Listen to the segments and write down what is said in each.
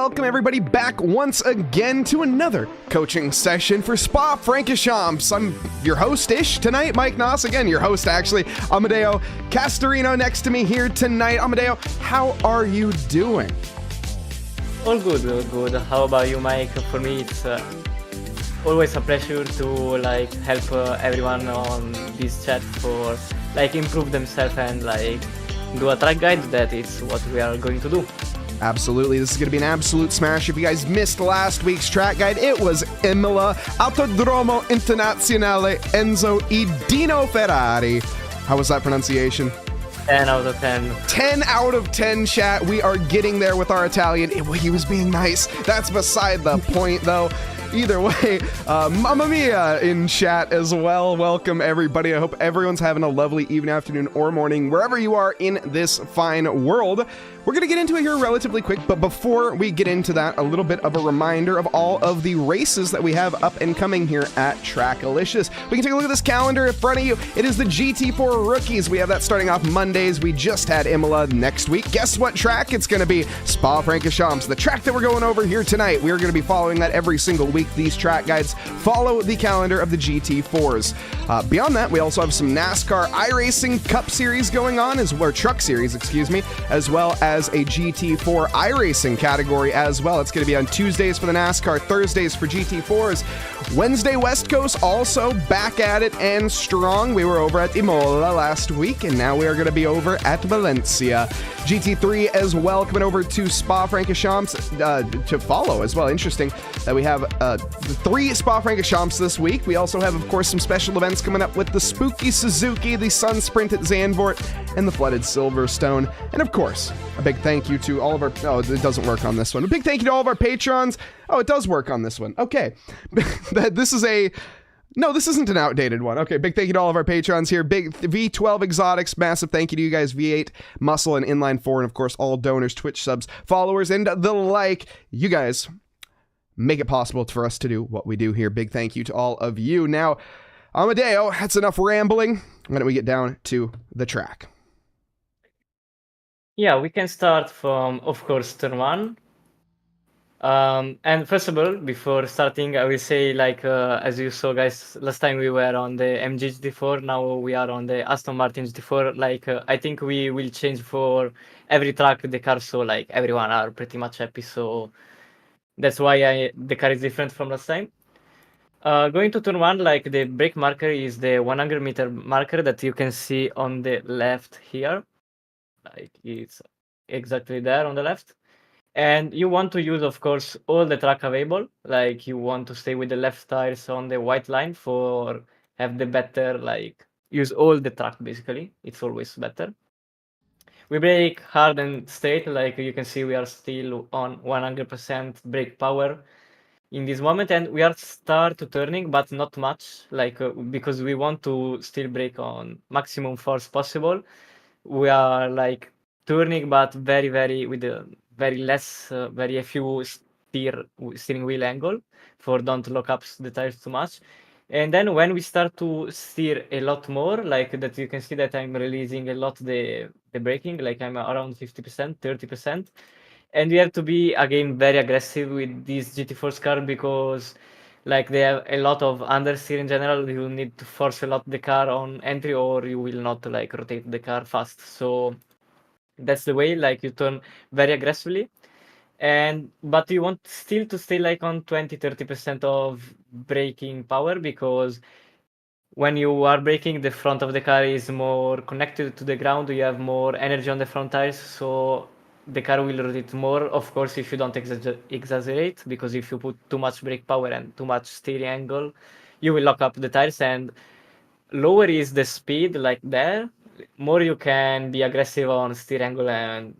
welcome everybody back once again to another coaching session for Francorchamps. I'm your host-ish tonight, Mike Nause. Again, your host actually, Amedeo Castorino next to me here tonight. Amedeo, how are you doing? All good, all good. How about you, Mike? For me, it's always a pleasure to help everyone on this chat for improve themselves and do a track guide. That is what we are going to do. Absolutely, this is going to be an absolute smash. If you guys missed last week's track guide, it was Imola Autodromo Internazionale Enzo Idino Ferrari. How was that pronunciation? 10 out of 10. 10 out of 10, chat. We are getting there with our Italian. He was being nice. That's beside the point, though. Either way, Mamma Mia in chat as well. Welcome, everybody. I hope everyone's having a lovely evening, afternoon, or morning, wherever you are in this fine world. We're going to get into it here relatively quick, but before we get into that, a little bit of a reminder of all of the races that we have up and coming here at TRACKILICIOUS. We can take a look at this calendar in front of you. It is the GT4 Rookies. We have that starting off Mondays. We just had Imola next week. Guess what track? It's going to be Francorchamps, the track that we're going over here tonight. We are going to be following that every single week. These track guides follow the calendar of the GT4s. Beyond that, we also have some NASCAR iRacing Cup Series going on, or Truck Series, excuse me, as well as a GT4 iRacing category as well. It's going to be on Tuesdays for the NASCAR, Thursdays for GT4s. Wednesday, West Coast also back at it and strong. We were over at Imola last week, and now we are going to be over at Valencia. GT3 as well, coming over to Francorchamps to follow as well. Interesting that we have 3 Francorchamps this week. We also have, of course, some special events coming up with the Spooky Suzuki, the Sun Sprint at Zandvoort, and the Flooded Silverstone. And of course, a big thank you to all of our... Oh, it doesn't work on this one. A big thank you to all of our patrons. Oh, it does work on this one. Okay. This is a... No, this isn't an outdated one. Okay, big thank you to all of our patrons here. Big V12 Exotics, massive thank you to you guys. V8, Muscle, and Inline 4, and of course, all donors, Twitch subs, followers, and the like. You guys make it possible for us to do what we do here. Big thank you to all of you. Now, Amedeo, that's enough rambling. Why don't we get down to the track? Yeah, we can start from, of course, turn 1. And first of all, before starting, I will say, as you saw, guys, last time we were on the MG GT4, now we are on the Aston Martin GT4. I think we will change for every track the car, so everyone are pretty much happy. So that's why the car is different from last time. Going to turn 1, the brake marker is the 100-meter marker that you can see on the left here. It's exactly there on the left. And you want to use, of course, all the track available. You want to stay with the left tires on the white line for have the better, use all the track, basically. It's always better. We brake hard and straight. You can see, we are still on 100% brake power in this moment. And we are start to turning, but not much, because we want to still brake on maximum force possible. We are, turning, but very, very, with a very less, very few steering wheel angle for don't lock up the tires too much. And then when we start to steer a lot more, that, you can see that I'm releasing a lot the braking, I'm around 50%, 30%. And we have to be, again, very aggressive with this GT4's car because they have a lot of understeer in general. You need to force a lot the car on entry or you will not rotate the car fast. So that's the way, you turn very aggressively. But you want still to stay on 20-30% of braking power, because when you are braking, the front of the car is more connected to the ground. You have more energy on the front tires, so the car will rotate more. Of course, if you don't exaggerate, because if you put too much brake power and too much steering angle, you will lock up the tires. And lower is the speed, there, more you can be aggressive on steer angle and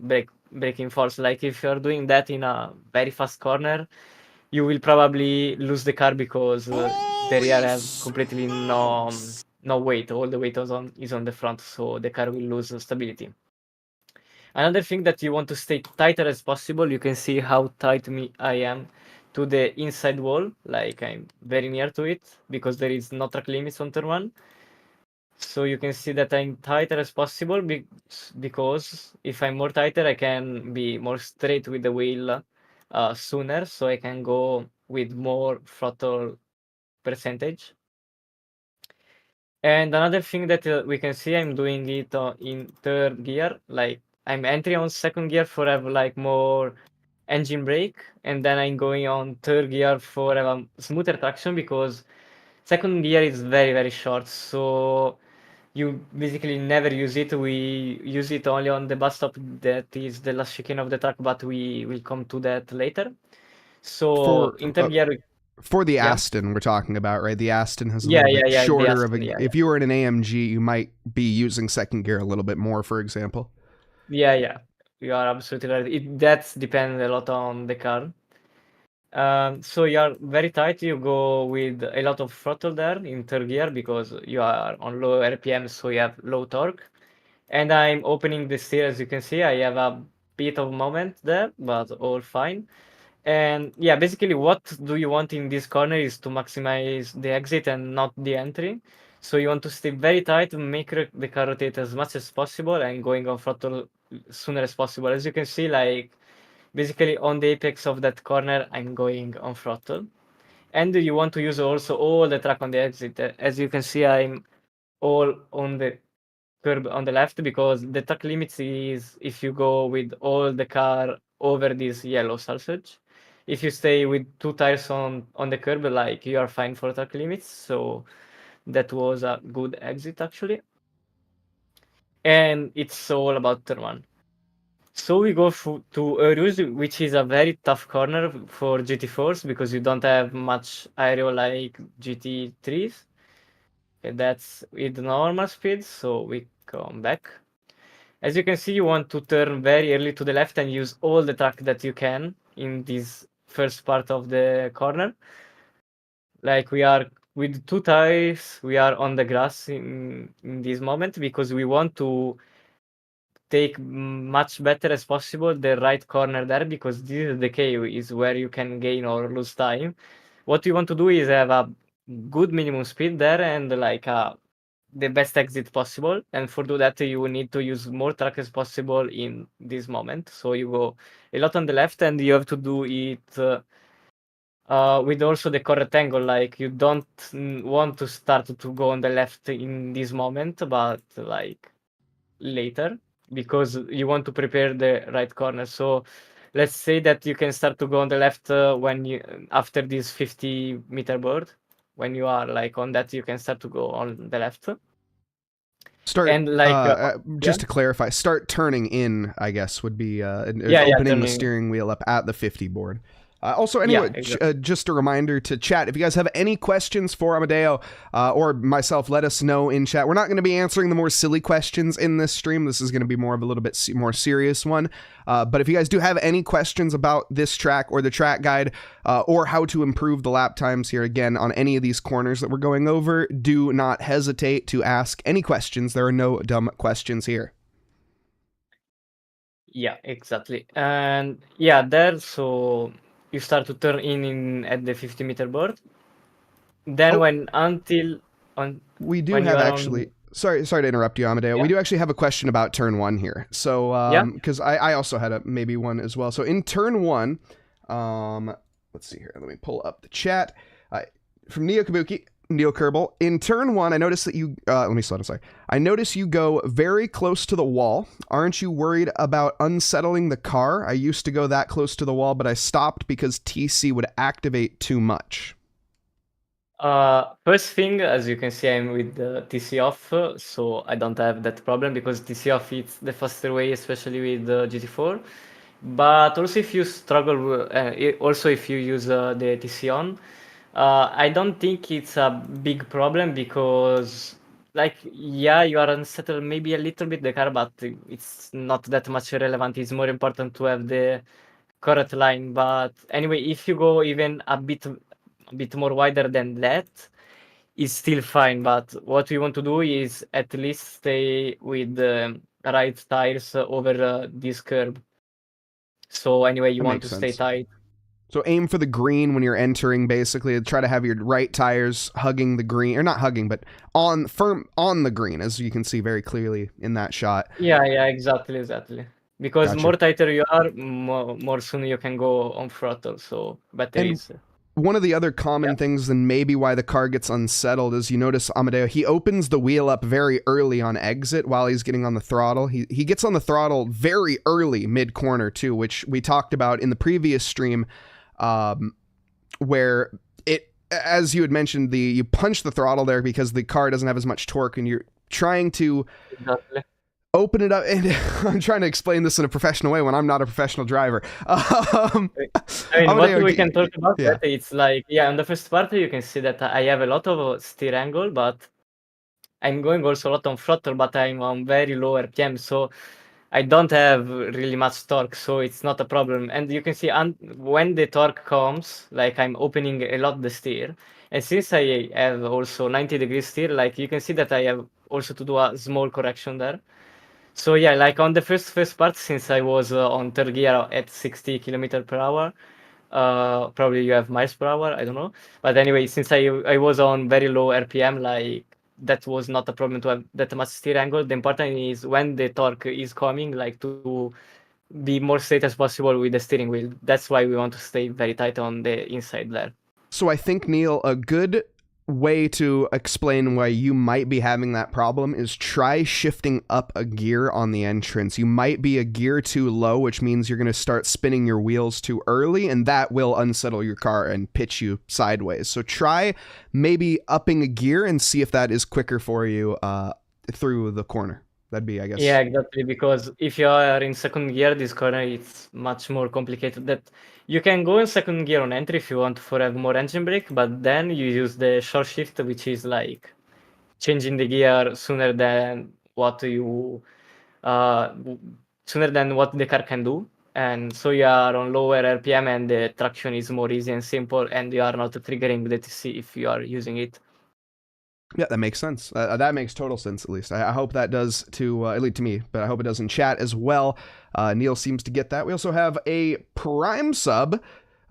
braking force. If you're doing that in a very fast corner, you will probably lose the car because the rear has completely no weight. All the weight is on the front, so the car will lose stability. Another thing that you want to stay tighter as possible. You can see how tight I am to the inside wall. I'm very near to it because there is no track limits on turn 1. So you can see that I'm tighter as possible because if I'm more tighter, I can be more straight with the wheel sooner, so I can go with more throttle percentage. And another thing that we can see, I'm doing it in third gear. Like I'm entering on second gear for have like more engine brake, and then I'm going on third gear for have a smoother traction because second gear is very short. So you basically never use it. We use it only on the bus stop that is the last chicane of the track, but we will come to that later. So For in third gear, for the yeah. Aston we're talking about, right? The Aston has a Yeah, little yeah, bit yeah, the shorter of Aston, a. yeah, If you were in an AMG, you might be using second gear a little bit more, for example. yeah. You are absolutely right. That depends a lot on the car. So you are very tight. You go with a lot of throttle there in third gear because you are on low RPM, so you have low torque. And I'm opening the steer, as you can see. I have a bit of moment there, but all fine. And yeah, basically, what do you want in this corner is to maximize the exit and not the entry. So you want to stay very tight, make the car rotate as much as possible, and going on throttle sooner as possible. As you can see, like basically on the apex of that corner, I'm going on throttle. And you want to use also all the track on the exit. As you can see, I'm all on the curb on the left because the track limits is if you go with all the car over this yellow sausage. If you stay with two tires on the curb, like you are fine for track limits. So that was a good exit actually. And it's all about turn one. So we go to ROUGE, which is a very tough corner for GT4s because you don't have much aero like GT3s. Okay, that's with normal speed, so we come back. As you can see, you want to turn very early to the left and use all the track that you can in this first part of the corner. Like we are with two tires, we are on the grass in this moment because we want to take much better as possible the right corner there because this is the key is where you can gain or lose time. What you want to do is have a good minimum speed there and like the best exit possible. And for do that, you need to use more track as possible in this moment. So you go a lot on the left and you have to do it with also the correct angle. Like you don't want to start to go on the left in this moment, but like later because you want to prepare the right corner. So let's say that you can start to go on the left when you after this 50-meter board. When you are like on that, you can start to go on the left. Start And like yeah, just to clarify, start turning in, I guess, would be yeah, opening the turning, steering wheel up at the 50 board. Also, yeah, anyway, exactly. just a reminder to chat. If you guys have any questions for Amedeo or myself, let us know in chat. We're not going to be answering the more silly questions in this stream. This is going to be more of a little bit more serious one. But if you guys do have any questions about this track or the track guide or how to improve the lap times here again on any of these corners that we're going over, do not hesitate to ask any questions. There are no dumb questions here. Yeah, exactly. And yeah, there, so you start to turn in at the 50-meter board. Then Oh, when until on we do when you have are on, actually. Sorry to interrupt you, Amedeo. We yeah, do actually have a question about turn one here. So, yeah, because I also had a maybe one as well. So in turn one, let's see here. Let me pull up the chat from Neo Kabuki, Neo Kerbal. In turn one, I noticed that you. Let me slow down. Sorry. I notice you go very close to the wall. Aren't you worried about unsettling the car? I used to go that close to the wall, but I stopped because TC would activate too much. First thing, as you can see, I'm with the TC off, so I don't have that problem because TC off is the faster way, especially with the GT4. But also, if you struggle, also if you use the TC on, I don't think it's a big problem because, like, yeah, you are unsettled maybe a little bit the car, but it's not that much relevant. It's more important to have the correct line. But anyway, if you go even a bit more wider than that is still fine. But what we want to do is at least stay with the right tires over this curb. So anyway, you That want makes to stay sense. tight. So aim for the green when you're entering, basically. Try to have your right tires hugging the green, or not hugging, but firm on the green, as you can see very clearly in that shot. Yeah, exactly. because Gotcha. more tighter you are, more soon you can go on throttle. So better And is. one of the other common things, and maybe why the car gets unsettled, is you notice Amedeo, he opens the wheel up very early on exit while he's getting on the throttle. He gets on the throttle very early mid corner too, which we talked about in the previous stream, where it, as you had mentioned, you punch the throttle there because the car doesn't have as much torque, and you're trying to Exactly. open it up, and I'm trying to explain this in a professional way when I'm not a professional driver. I mean, Amedeo, what we can talk about yeah. that, it's like, on the first part you can see that I have a lot of steer angle, but I'm going also a lot on throttle, but I'm on very low RPM, so I don't have really much torque, so it's not a problem. And you can see when the torque comes, like I'm opening a lot the steer, and since I have also 90 degrees steer, like you can see that I have also to do a small correction there. So yeah, like on the first part, since I was on third gear at 60 kilometer per hour, probably you have miles per hour, I don't know. But anyway, since I was on very low RPM, like that was not a problem to have that much steer angle. The important is when the torque is coming, like to be more straight as possible with the steering wheel. That's why we want to stay very tight on the inside there. So I think, Neil, a good way to explain why you might be having that problem is try shifting up a gear on the entrance. You might be a gear too low, which means you're going to start spinning your wheels too early, and that will unsettle your car and pitch you sideways. So try maybe upping a gear and see if that is quicker for you through the corner. That'd be, I guess. Yeah, exactly. Because if you are in second gear, this corner it's much more complicated. That you can go in second gear on entry if you want for have more engine brake, but then you use the short shift, which is like changing the gear sooner than what you sooner than what the car can do. And so you are on lower RPM and the traction is more easy and simple, and you are not triggering the TC if you are using it. Yeah, that makes sense. That makes total sense, at least. I hope that does to, at least to me, but I hope it does in chat as well. Neil seems to get that. We also have a Prime sub.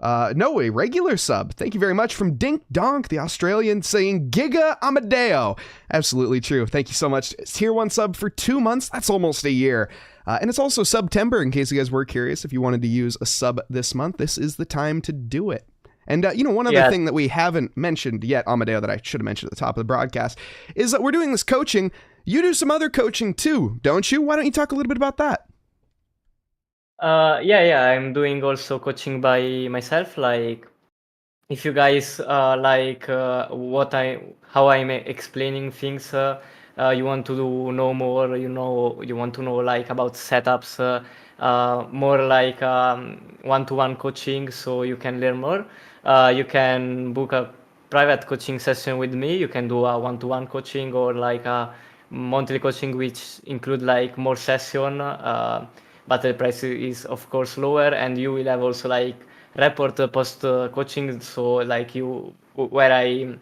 No, a regular sub. Thank you very much from Dink Donk, the Australian, saying Giga Amedeo. Absolutely true. Thank you so much. Tier 1 sub for 2 months. That's almost a year. And it's also September, in case you guys were curious. If you wanted to use a sub this month, this is the time to do it. And, one other thing that we haven't mentioned yet, Amedeo, that I should have mentioned at the top of the broadcast, is that we're doing this coaching. You do some other coaching too, don't you? Why don't you talk a little bit about that? Yeah, I'm doing also coaching by myself. Like, if you guys like how I'm explaining things, you want to know more, you want to know like about setups, more like one-to-one coaching, so you can learn more. You can book a private coaching session with me. You can do a one-to-one coaching or like a monthly coaching, which include like more session, but the price is of course lower, and you will have also like report post coaching, so like where I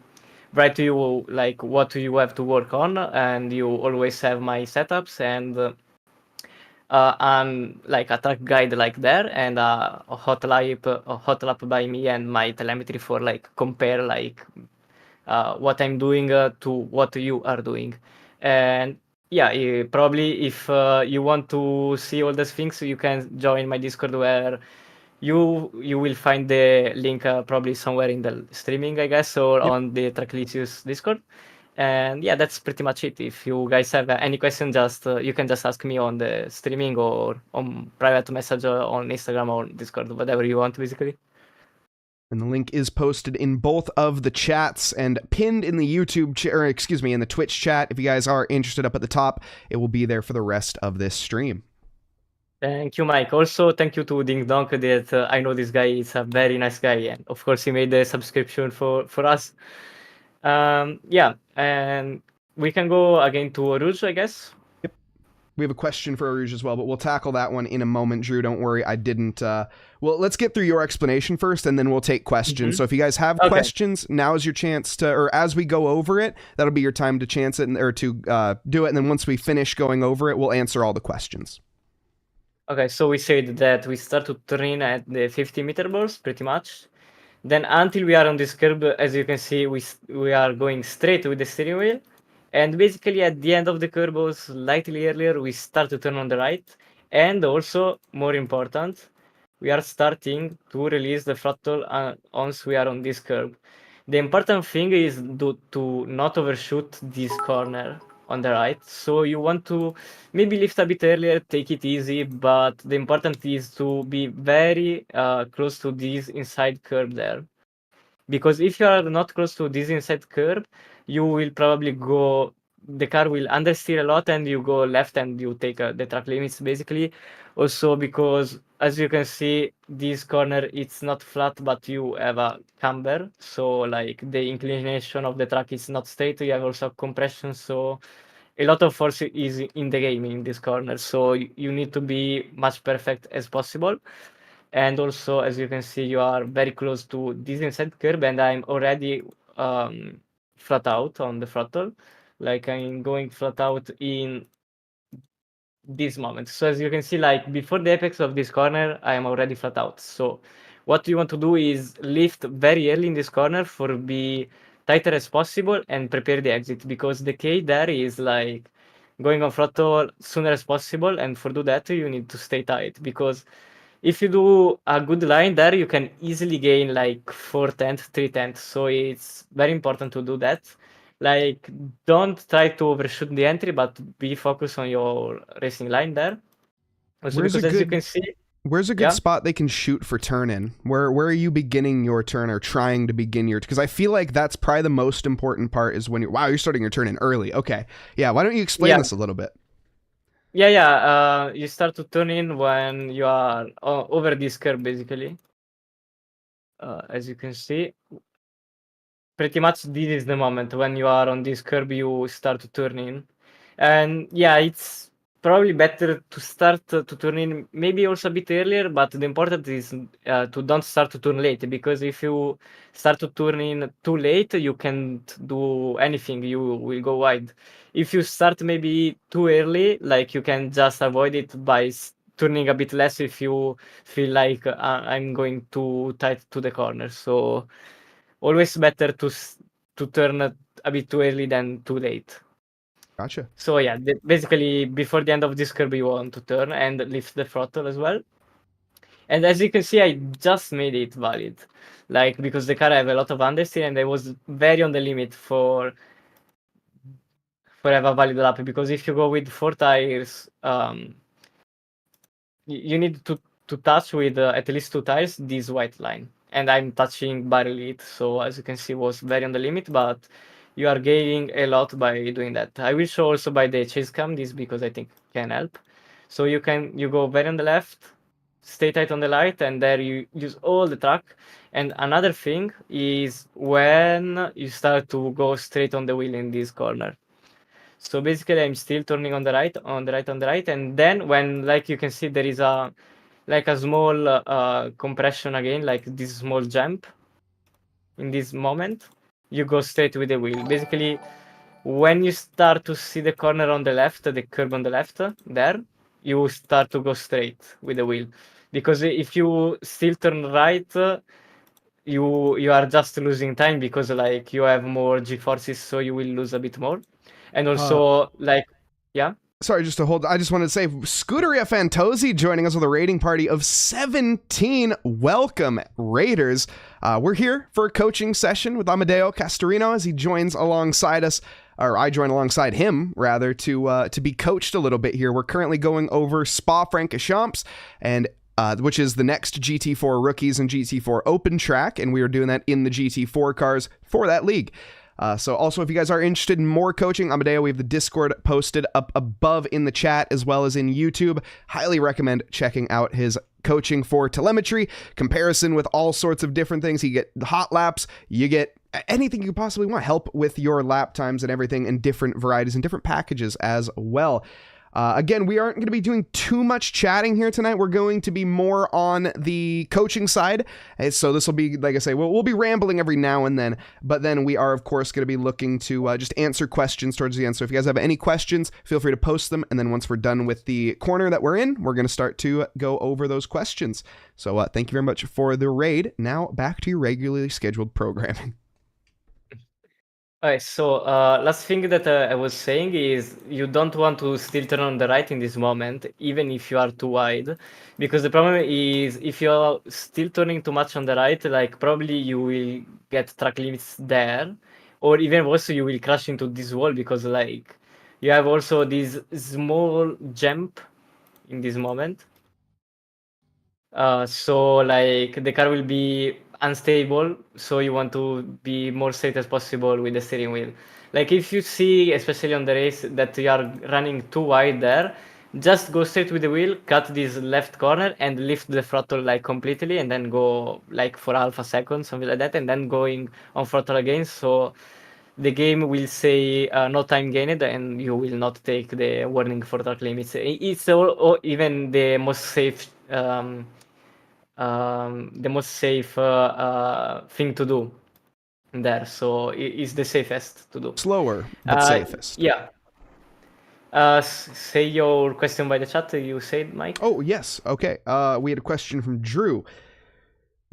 write to you like what you have to work on, and you always have my setups and like a track guide like there, and a hotlap by me and my telemetry for like compare like what I'm doing to what you are doing. And yeah, probably if you want to see all those things, you can join my Discord, where you will find the link probably somewhere in the streaming, I guess, or on the TRACKILICIOUS Discord. And yeah, that's pretty much it. If you guys have any question, just you can just ask me on the streaming or on private message on Instagram or Discord, whatever you want, basically. And the link is posted in both of the chats and pinned in the YouTube in the Twitch chat. If you guys are interested, up at the top, it will be there for the rest of this stream. Thank you, Mike. Also, thank you to Ding Donk. That I know this guy is a very nice guy, and of course he made the subscription for us. Yeah, and we can go again to ROUGE, I guess. Yep. We have a question for ROUGE as well, but we'll tackle that one in a moment. Drew, don't worry, I didn't. Well, let's get through your explanation first, and then we'll take questions. So if you guys have questions, now is your chance to, or as we go over it, that'll be your time to chance it, or to do it. And then once we finish going over it, we'll answer all the questions. Okay, so we said that we start to train at the 50-meter balls, pretty much. Then until we are on this curve, as you can see, we are going straight with the steering wheel. And basically at the end of the curve, or slightly earlier, we start to turn on the right. And also, more important, we are starting to release the throttle once we are on this curve. The important thing is to not overshoot this corner on the right. So you want to maybe lift a bit earlier, take it easy, but the important is to be very close to this inside curve there. Because if you are not close to this inside curve, you will probably go, the car will understeer a lot and you go left and you take the track limits basically. Also because as you can see, this corner it's not flat, but you have a camber, so like the inclination of the track is not straight. You have also compression, so a lot of force is in the game in this corner, so you need to be much perfect as possible. And also, as you can see, you are very close to this inside curve, and I'm already flat out on the throttle. Like I'm going flat out in this moment. So as you can see, like before the apex of this corner, I am already flat out. So what you want to do is lift very early in this corner for be tighter as possible and prepare the exit, because the key there is like going on throttle sooner as possible. And for do that, you need to stay tight, because if you do a good line there, you can easily gain like 4/10, 3/10. So it's very important to do that. Like, don't try to overshoot the entry, but be focused on your racing line there. Also, Where's a because as you good can see, Where's a good yeah, spot they can shoot for turn in? Where are you beginning your turn or trying to begin your? Because I feel like that's probably the most important part is when you're starting your turn in early. Okay, yeah. Why don't you explain yeah, this a little bit? yeah. You start to turn in when you are over this curve, basically. As you can see, pretty much this is the moment when you are on this curve, you start to turn in. And yeah, it's probably better to start to turn in maybe also a bit earlier, but the important is to don't start to turn late, because if you start to turn in too late, you can't do anything, you will go wide. If you start maybe too early, like you can just avoid it by turning a bit less if you feel like I'm going too tight to the corner. So always better to turn a bit too early than too late. Gotcha. So yeah, basically before the end of this curve, you want to turn and lift the throttle as well. And as you can see, I just made it valid, like because the car have a lot of understeer, and I was very on the limit for have a valid lap. Because if you go with 4 tires, you need to touch with at least 2 tires this white line, and I'm touching barely it. So as you can see, was very on the limit, but you are gaining a lot by doing that. I will show also by the chase cam this, because I think can help. So you go very on the left, stay tight on the light, and there you use all the track. And another thing is when you start to go straight on the wheel in this corner. So basically, I'm still turning on the right, on the right, on the right, and then when, like you can see, there is a like a small compression again, like this small jump. In this moment, you go straight with the wheel. Basically, when you start to see the corner on the left, the curve on the left, there, you start to go straight with the wheel. Because if you still turn right, you are just losing time, because like you have more G forces, so you will lose a bit more. And Uh, also, like, yeah. Sorry, just to hold. I just wanted to say, Scuderia Fantozzi joining us with a rating party of 17. Welcome, Raiders. We're here for a coaching session with Amedeo Castorino as he joins alongside us, or I join alongside him, rather, to be coached a little bit here. We're currently going over Spa-Francorchamps, and which is the next GT4 Rookies and GT4 Open Track, and we are doing that in the GT4 cars for that league. So also, if you guys are interested in more coaching, Amedeo, we have the Discord posted up above in the chat as well as in YouTube. Highly recommend checking out his coaching for telemetry, comparison with all sorts of different things. You get hot laps, you get anything you possibly want, help with your lap times and everything in different varieties and different packages as well. Again, we aren't going to be doing too much chatting here tonight. We're going to be more on the coaching side. So this will be, like I say, we'll be rambling every now and then. But then we are, of course, going to be looking to just answer questions towards the end. So if you guys have any questions, feel free to post them. And then once we're done with the corner that we're in, we're going to start to go over those questions. So thank you very much for the raid. Now back to your regularly scheduled programming. Alright, so last thing that I was saying is you don't want to still turn on the right in this moment, even if you are too wide, because the problem is if you are still turning too much on the right, like probably you will get track limits there, or even worse, you will crash into this wall because like you have also this small jump in this moment. So like the car will be unstable, so you want to be more safe as possible with the steering wheel. Like if you see, especially on the race, that you are running too wide there, just go straight with the wheel, cut this left corner and lift the throttle like completely and then go like for half a second, something like that, and then going on throttle again. So the game will say no time gained and you will not take the warning for track limits. It's even the most safe thing to do there. So it's the safest to do. Slower, but safest. Yeah. Say your question by the chat. You said, Mike. Oh yes. Okay. We had a question from Drew.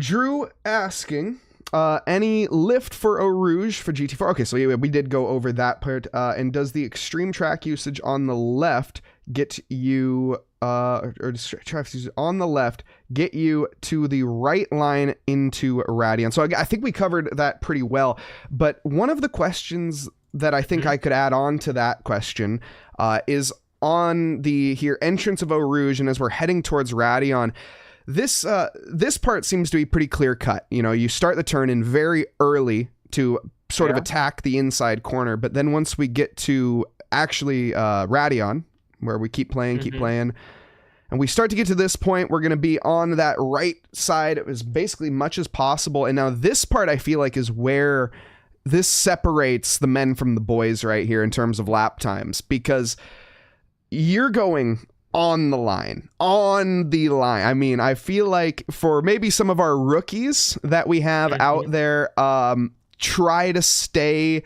Drew asking, any lift for ROUGE for GT4? Okay, so we did go over that part. And does the extreme track usage on the left get you, or track usage on the left get you to the right line into Radion? So I think we covered that pretty well. But one of the questions that I think I could add on to that question is on the entrance of ROUGE, and as we're heading towards Radion, this part seems to be pretty clear cut. You know, you start the turn in very early to sort of attack the inside corner, but then once we get to actually Radion, where we keep playing, and we start to get to this point, we're going to be on that right side as basically much as possible. And now this part I feel like is where this separates the men from the boys right here in terms of lap times, because you're going on the line. I mean, I feel like for maybe some of our rookies that we have out there, try to stay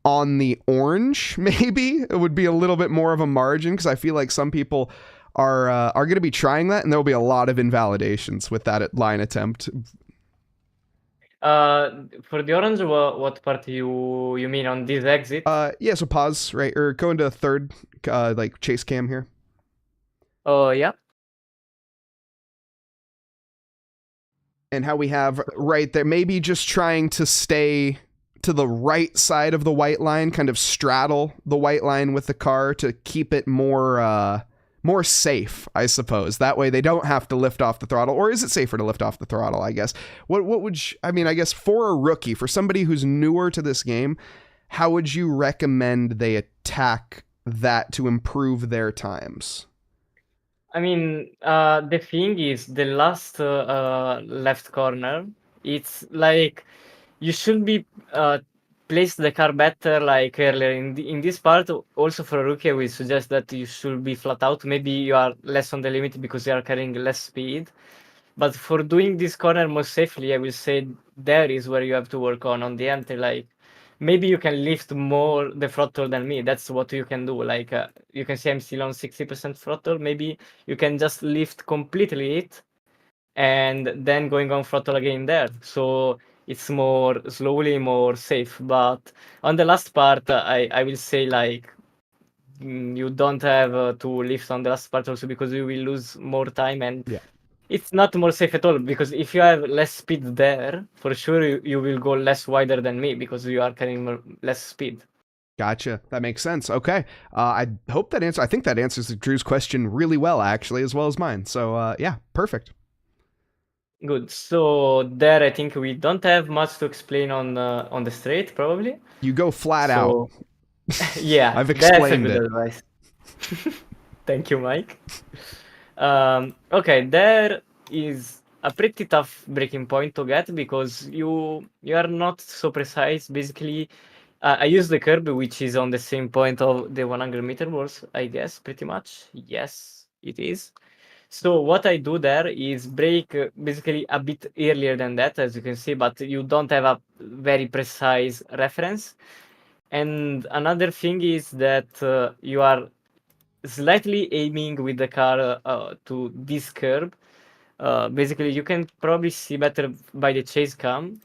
on the orange. Maybe it would be a little bit more of a margin, because I feel like some people are going to be trying that, and there will be a lot of invalidations with that line attempt. For the orange, what part you mean on this exit? Yeah, so pause, right, or go into third, like chase cam here. Oh, yeah. And how we have right there, maybe just trying to stay to the right side of the white line, kind of straddle the white line with the car to keep it more safe, I suppose. That way they don't have to lift off the throttle. Or is it safer to lift off the throttle, I guess? What would you, I mean, I guess for a rookie, for somebody who's newer to this game, how would you recommend they attack that to improve their times? I mean, the thing is, the last left corner, it's like you should be place the car better like earlier in this part. Also for a rookie, I would suggest that you should be flat out. Maybe you are less on the limit because you are carrying less speed. But for doing this corner more safely, I will say there is where you have to work on the entry. Like maybe you can lift more the throttle than me. That's what you can do. Like you can see I'm still on 60% throttle. Maybe you can just lift completely it and then going on throttle again there. So it's more slowly, more safe. But on the last part, I will say like you don't have to lift on the last part also because you will lose more time, and it's not more safe at all, because if you have less speed there, for sure you will go less wider than me because you are carrying less speed. Gotcha. That makes sense. Okay. I hope that I think that answers Drew's question really well, actually, as well as mine. So yeah, perfect. Good. So there, I think we don't have much to explain on the straight, probably. You go flat out. Yeah, I've explained that's a good advice. Thank you, Mike. Okay, there is a pretty tough breaking point to get because you are not so precise. Basically, I use the curb, which is on the same point of the 100-meter balls, I guess, pretty much. Yes, it is. So what I do there is brake basically a bit earlier than that, as you can see, but you don't have a very precise reference. And another thing is that you are slightly aiming with the car to this curb. Basically, you can probably see better by the chase cam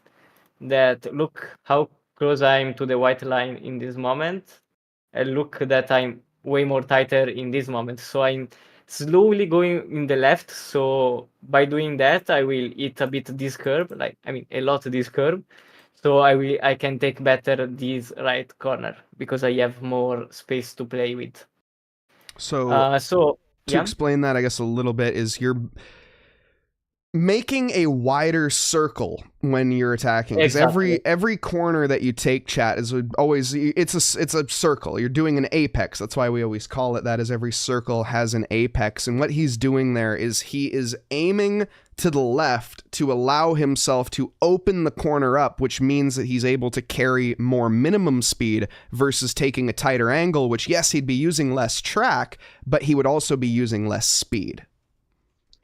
that look how close I'm to the white line in this moment, and look that I'm way more tighter in this moment. So I'm slowly going in the left. So by doing that, I will hit a bit this curve, like I mean a lot this curve. So I can take better this right corner because I have more space to play with. So So to yeah, explain that, I guess a little bit is you're making a wider circle when you're attacking, because exactly. every corner that you take, chat, is always it's a circle. You're doing an apex. That's why we always call it that, as every circle has an apex. And what he's doing there is he is aiming to the left to allow himself to open the corner up, which means that he's able to carry more minimum speed versus taking a tighter angle, which, yes, he'd be using less track, but he would also be using less speed.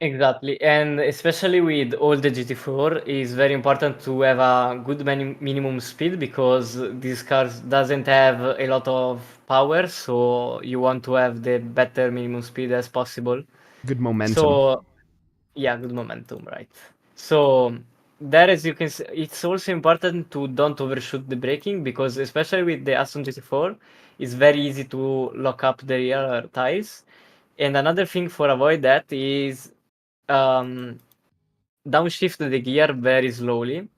Exactly, and especially with all the GT4, it's very important to have a good minimum speed because this car doesn't have a lot of power, so you want to have the better minimum speed as possible. Good momentum. So yeah, good momentum, right? So there, as you can see, it's also important to don't overshoot the braking because especially with the Aston GT4, it's very easy to lock up the rear tires. And another thing for avoid that is um, downshift the gear very slowly.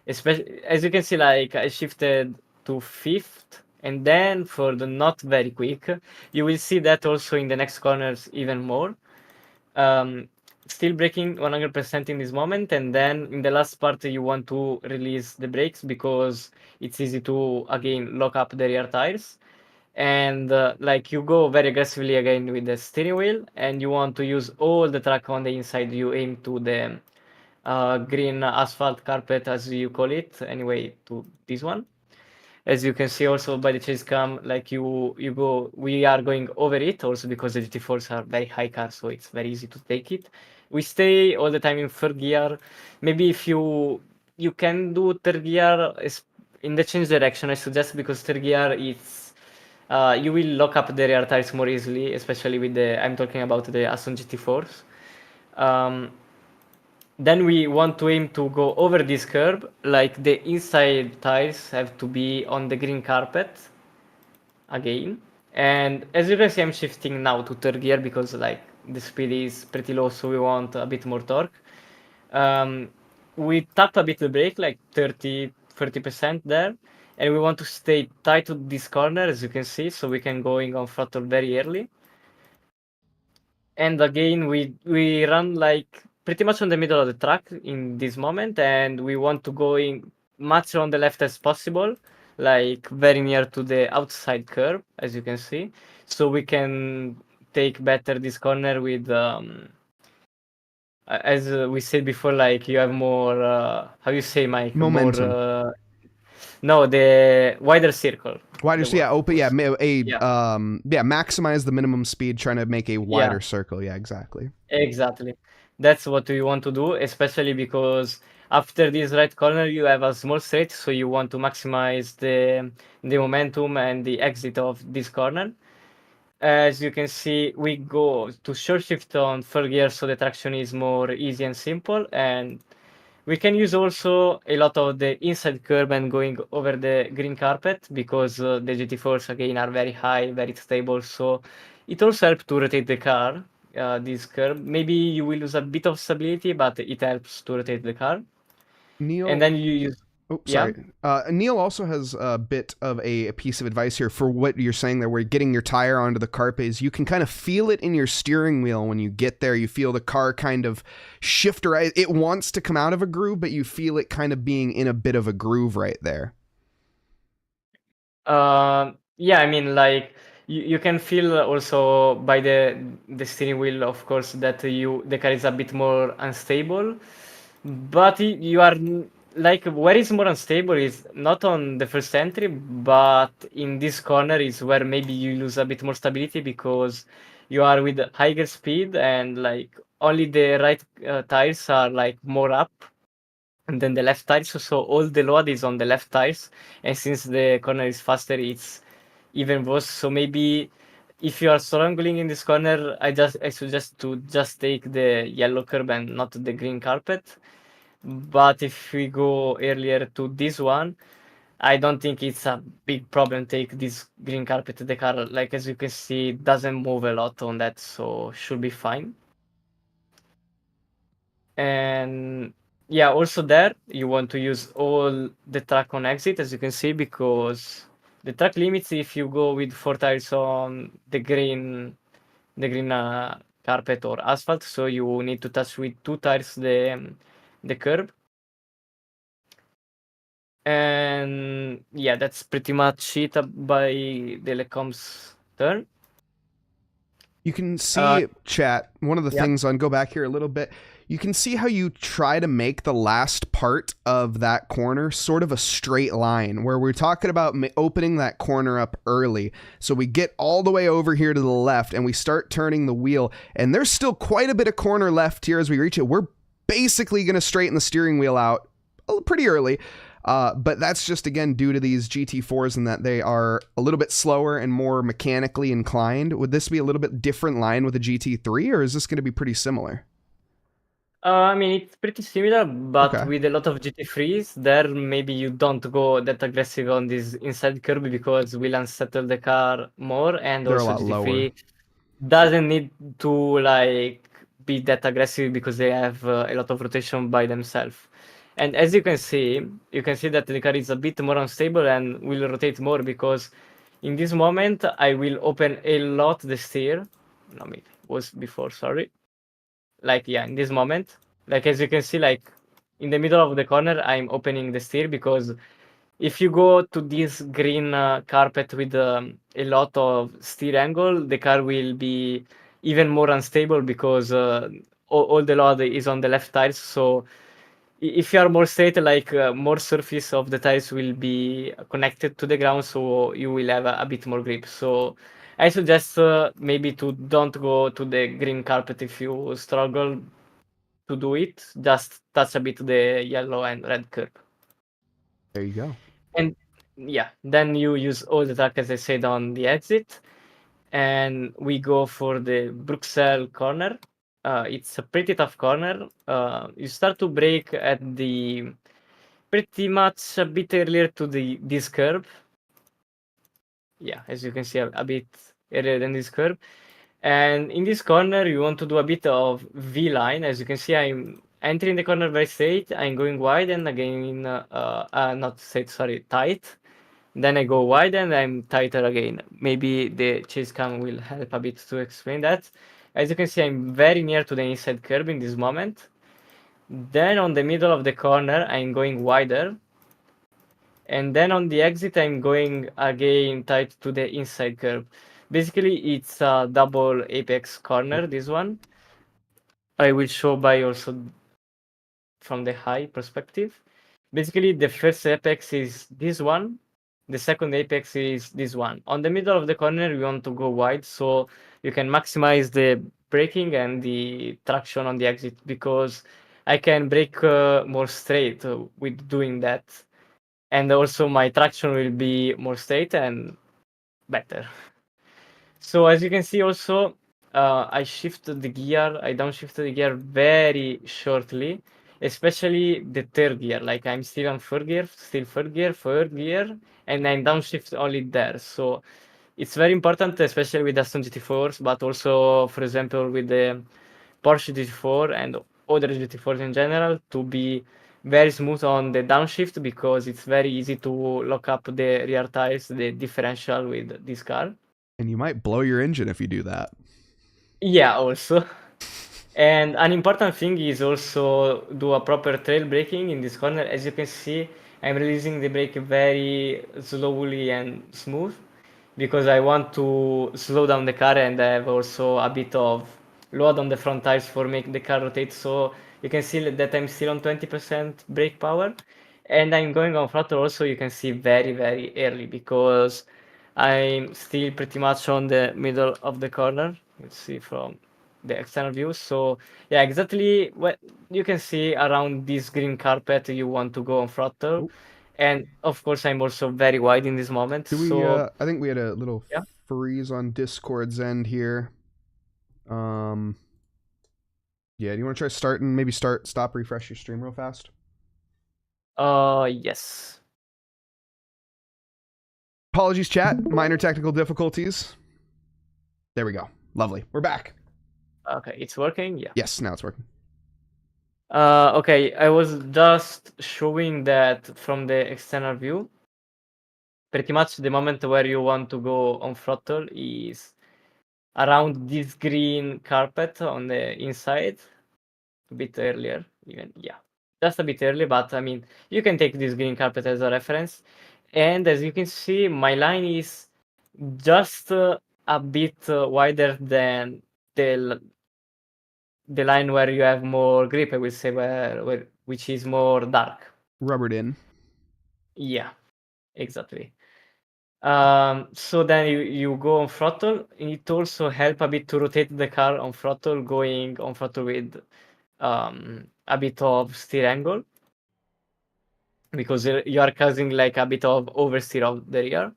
Especially as you can see, like I shifted to fifth, and then for the not very quick, you will see that also in the next corners even more. Um, Still braking 100% in this moment, and then in the last part you want to release the brakes because it's easy to again lock up the rear tires. And like you go very aggressively again with the steering wheel, and you want to use all the track on the inside. You aim to the green asphalt carpet, as you call it, anyway, to this one. As you can see also by the chase cam, like you go, we are going over it also because the GT4s are very high cars, so it's very easy to take it. We stay all the time in third gear. Maybe if you can do third gear in the change direction, I suggest, because third gear it's you will lock up the rear tires more easily, especially with the I'm talking about the Aston GT4s. Um, then we want to aim to go over this curb, like the inside tires have to be on the green carpet again. And as you can see, I'm shifting now to third gear because like the speed is pretty low, so we want a bit more torque. Um, we tap a bit the brake, like 30% there, and we want to stay tight to this corner, as you can see, so we can going on throttle very early. And again, we run like pretty much on the middle of the track in this moment, and we want to go in much on the left as possible, like very near to the outside curve, as you can see, so we can take better this corner with as we said before, like you have more how you say, Mike, more Momentum. no, the wider circle. Wider, The so yeah, open, yeah, yeah. maximize the minimum speed, trying to make a Yeah. wider circle. Yeah, exactly. Exactly. That's what we want to do, especially because after this right corner you have a small straight, so you want to maximize the momentum and the exit of this corner. As you can see, we go to short shift on third gear, so the traction is more easy and simple, and we can use also a lot of the inside curb and going over the green carpet because the GT4s again are very high, very stable. So it also helps to rotate the car, this curb. Maybe you will lose a bit of stability, but it helps to rotate the car. And Neil, then you use, oh, yeah. sorry. Neil also has a bit of a piece of advice here for what you're saying there, where getting your tire onto the carpet is you can kind of feel it in your steering wheel when you get there. You feel the car kind of shift right. It wants to come out of a groove, but you feel it kind of being in a bit of a groove right there. Yeah, I mean, like you can feel also by the steering wheel, of course, that the car is a bit more unstable. But you are like where it's more unstable is not on the first entry, but in this corner is where maybe you lose a bit more stability because you are with higher speed and like only the right tires are like more up and then the left tires. So all the load is on the left tires, and since the corner is faster, it's even worse. So maybe if you are struggling in this corner, I suggest to just take the yellow curb and not the green carpet. But if we go earlier to this one, I don't think it's a big problem take this green carpet to the car. Like as you can see, it doesn't move a lot on that, so should be fine. And yeah, also there you want to use all the track on exit, as you can see, because the track limits if you go with 4 tires on the green carpet or asphalt, so you need to touch with 2 tires the curb. And yeah, that's pretty much it by the Lecom's turn. You can Uh, see, chat, one of the yeah. things on go back here a little bit. You can see how you try to make the last part of that corner sort of a straight line, where we're talking about opening that corner up early. So we get all the way over here to the left and we start turning the wheel. And there's still quite a bit of corner left here as we reach it. We're basically going to straighten the steering wheel out pretty early. But that's just, again, due to these GT4s and that they are a little bit slower and more mechanically inclined. Would this be a little bit different line with a GT3, or is this going to be pretty similar? I mean, it's pretty similar, but Okay. with a lot of GT3s, there maybe you don't go that aggressive on this inside curb because will unsettle the car more, and They're a also lot lower. GT3 doesn't need to like be that aggressive because they have a lot of rotation by themselves. And as you can see that the car is a bit more unstable and will rotate more because in this moment I will open a lot the steer. No, maybe it was before, sorry. Like yeah, in this moment, like as you can see, like in the middle of the corner, I'm opening the steer because if you go to this green carpet with a lot of steer angle, the car will be even more unstable because all the load is on the left tires. So if you are more straight, like more surface of the tires will be connected to the ground, so you will have a bit more grip. So I suggest maybe to don't go to the green carpet if you struggle to do it. Just touch a bit the yellow and red curb. There you go. And yeah, then you use all the track as I said on the exit, and we go for the Bruxelles corner. It's a pretty tough corner. You start to brake at the pretty much a bit earlier to the this curve. Yeah, as you can see, a bit earlier than this curve. And in this corner, you want to do a bit of V line. As you can see, I'm entering the corner very straight. I'm going wide and again, not straight, sorry, tight. Then I go wide and I'm tighter again. Maybe the chase cam will help a bit to explain that. As you can see, I'm very near to the inside curb in this moment. Then on the middle of the corner, I'm going wider. And then on the exit, I'm going again tight to the inside curb. Basically, it's a double apex corner, this one. I will show by also from the high perspective. Basically, the first apex is this one. The second apex is this one. On the middle of the corner, you want to go wide so you can maximize the braking and the traction on the exit because I can brake more straight with doing that. And also my traction will be more straight and better. So as you can see also, I shifted the gear, I downshifted the gear very shortly, especially the third gear. Like I'm still on third gear, and I'm downshift only there. So it's very important, especially with Aston GT4s, but also, for example, with the Porsche GT4 and other GT4s in general, to be very smooth on the downshift because it's very easy to lock up the rear tires, the differential with this car. And you might blow your engine if you do that. Yeah, also. And an important thing is also do a proper trail braking in this corner. As you can see, I'm releasing the brake very slowly and smooth because I want to slow down the car and I have also a bit of load on the front tires for make the car rotate. So you can see that I'm still on 20% brake power and I'm going on throttle also you can see very, very early because I'm still pretty much on the middle of the corner. Let's see from the external view. So yeah, exactly what you can see around this green carpet you want to go on throttle. Oh, And of course I'm also very wide in this moment. do we? So I think we had a little yeah. freeze on Discord's end here. Um, yeah. Do you want to try starting? Maybe stop, refresh your stream real fast. Yes. Apologies, chat. Minor technical difficulties. There we go. Lovely. We're back. Okay, it's working. Yeah. Yes, now it's working. Okay, I was just showing that from the external view. Pretty much the moment where you want to go on throttle is around this green carpet on the inside. A bit earlier, even. Yeah, just a bit early, but I mean, you can take this green carpet as a reference. And as you can see, my line is just a bit wider than the line where you have more grip, I will say, which is more dark. Rubbered in. Yeah, exactly. So then you go on throttle. It also help a bit to rotate the car on throttle, going on throttle with a bit of steer angle, because you are causing like a bit of oversteer of the rear.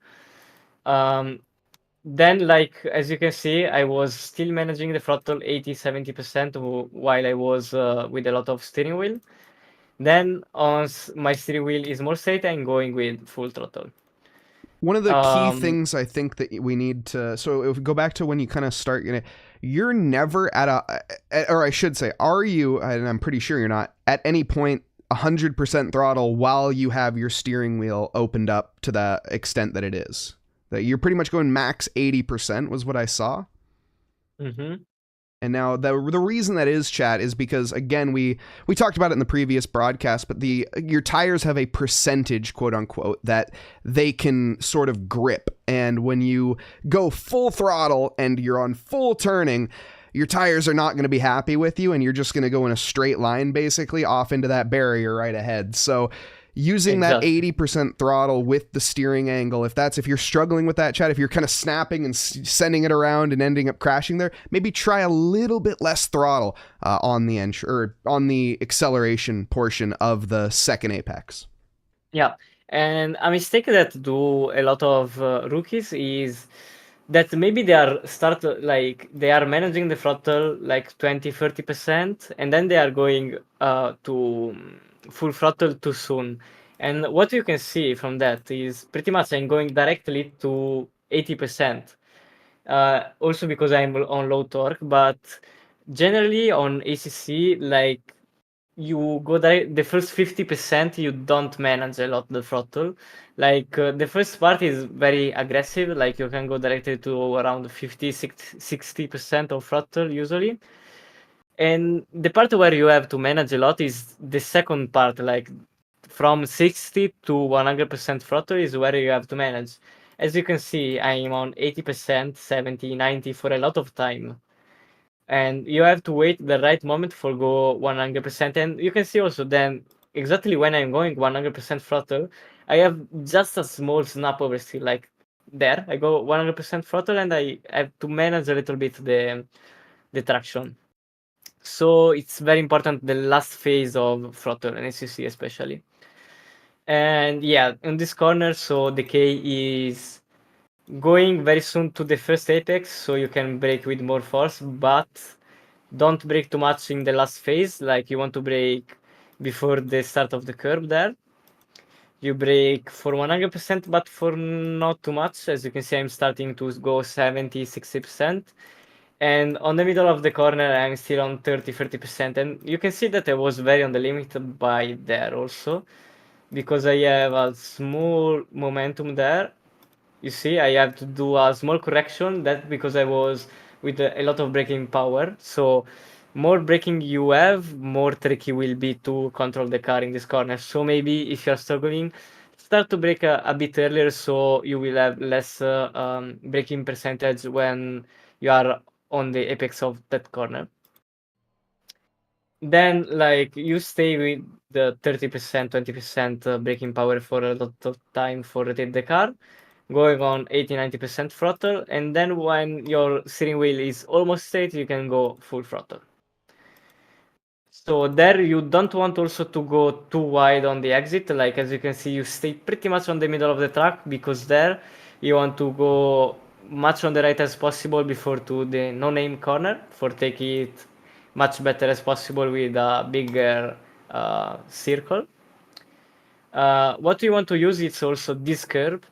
Then, like, as you can see, I was still managing the throttle 80-70% while I was with a lot of steering wheel. Then on my steering wheel is more straight and going with full throttle. One of the key things I think that we need to, so if we go back to when you kind of start, you're never at or I should say, are you, and I'm pretty sure you're not, at any point 100% throttle while you have your steering wheel opened up to the extent that it is? That you're pretty much going max 80% was what I saw. Mm-hmm. And now the reason that is, chat, is because, again, we talked about it in the previous broadcast, but your tires have a percentage, quote unquote, that they can sort of grip. And when you go full throttle and you're on full turning, your tires are not going to be happy with you, and you're just going to go in a straight line, basically, off into that barrier right ahead. So using exactly that 80% throttle with the steering angle, if you're struggling with that, chat, if you're kind of snapping and sending it around and ending up crashing there, maybe try a little bit less throttle on the on the acceleration portion of the second apex. Yeah, and a mistake that do a lot of rookies is that maybe they are managing the throttle like 20-30%, and then they are going to full throttle too soon. And what you can see from that is pretty much I'm going directly to 80%. Also because I'm on low torque, but generally on ACC, like, you go the first 50% you don't manage a lot the throttle. Like the first part is very aggressive, like you can go directly to around 50-60% of throttle usually, and the part where you have to manage a lot is the second part, like from 60 to 100% throttle is where you have to manage. As you can see, I'm on 80%, 70, 90 for a lot of time, and you have to wait the right moment for go 100%. And you can see also then exactly when I'm going 100% throttle, I have just a small snap oversteer, like there I go 100% throttle, and I have to manage a little bit the traction. So it's very important, the last phase of throttle and SUC especially. And yeah, in this corner, so the K is going very soon to the first apex, so you can brake with more force, but don't brake too much in the last phase. Like, you want to brake before the start of the curve there. You brake for 100%, but for not too much. As you can see, I'm starting to go 70-60%. And on the middle of the corner, I'm still on 30-30%. And you can see that I was very on the limit by there also, because I have a small momentum there. You see, I have to do a small correction. That because I was with a lot of braking power. So more braking you have, more tricky will be to control the car in this corner. So maybe if you're struggling, start to brake a bit earlier, so you will have less braking percentage when you are on the apex of that corner. Then, like, you stay with the 30%, 20% braking power for a lot of time for rotate the car, going on 80-90% throttle, and then when your steering wheel is almost straight, you can go full throttle. So there you don't want also to go too wide on the exit. Like, as you can see, you stay pretty much on the middle of the track, because there you want to go much on the right as possible before to the no-name corner, for take it much better as possible with a bigger circle. What you want to use is also this curve.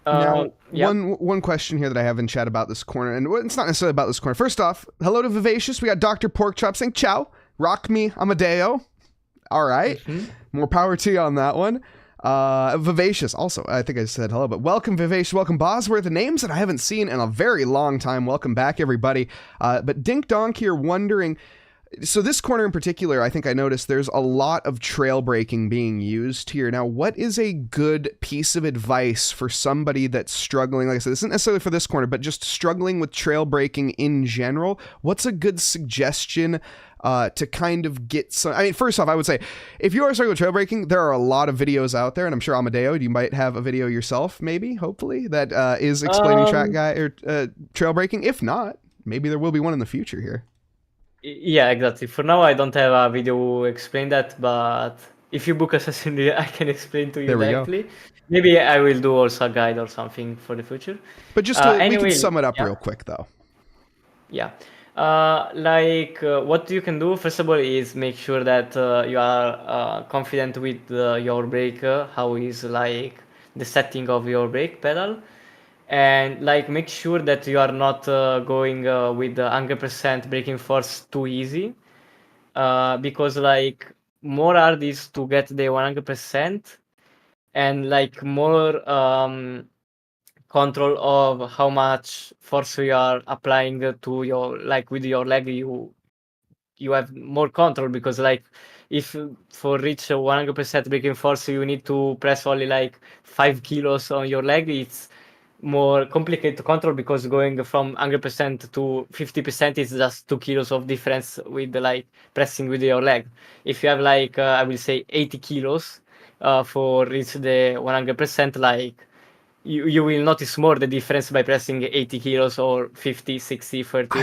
Now, Yeah. one question here that I have in chat about this corner, and it's not necessarily about this corner. First off, hello to Vivacious. We got Dr. Porkchop saying ciao. Rock me, Amedeo. All right. More power to you on that one. Vivacious also, I think I said hello, but welcome Vivacious, welcome Bosworth, names that I haven't seen in a very long time. Welcome back, everybody. But Dink Donk here wondering, so this corner in particular, I think I noticed there's a lot of trail braking being used here. Now, what is a good piece of advice for somebody that's struggling? Like I said, this isn't necessarily for this corner, but just struggling with trail braking in general. What's a good suggestion to kind of get some? I mean, first off, I would say if you are struggling with trail braking, there are a lot of videos out there, and I'm sure Amedeo, you might have a video yourself, maybe, hopefully, that is explaining trail braking. If not, maybe there will be one in the future here. Yeah, exactly. For now, I don't have a video explain that, but if you book a session, I can explain to you directly. Maybe I will do also a guide or something for the future. But just to, anyway, we can sum it up real quick, though. Yeah. What you can do, first of all, is make sure that you are confident with your brake, how is like the setting of your brake pedal. And like make sure that you are not going with the 100% braking force too easy, because like more hard is to get the 100% and like more control of how much force you are applying to your, like with your leg, you have more control, because like if for reach 100% braking force you need to press only like 5 kilos on your leg, it's more complicated to control, because going from 100% to 50% is just 2 kilos of difference with the, like pressing with your leg. If you have like I will say 80 kilos for reach the 100%, like you will notice more the difference by pressing 80 kilos or 50, 60, 30.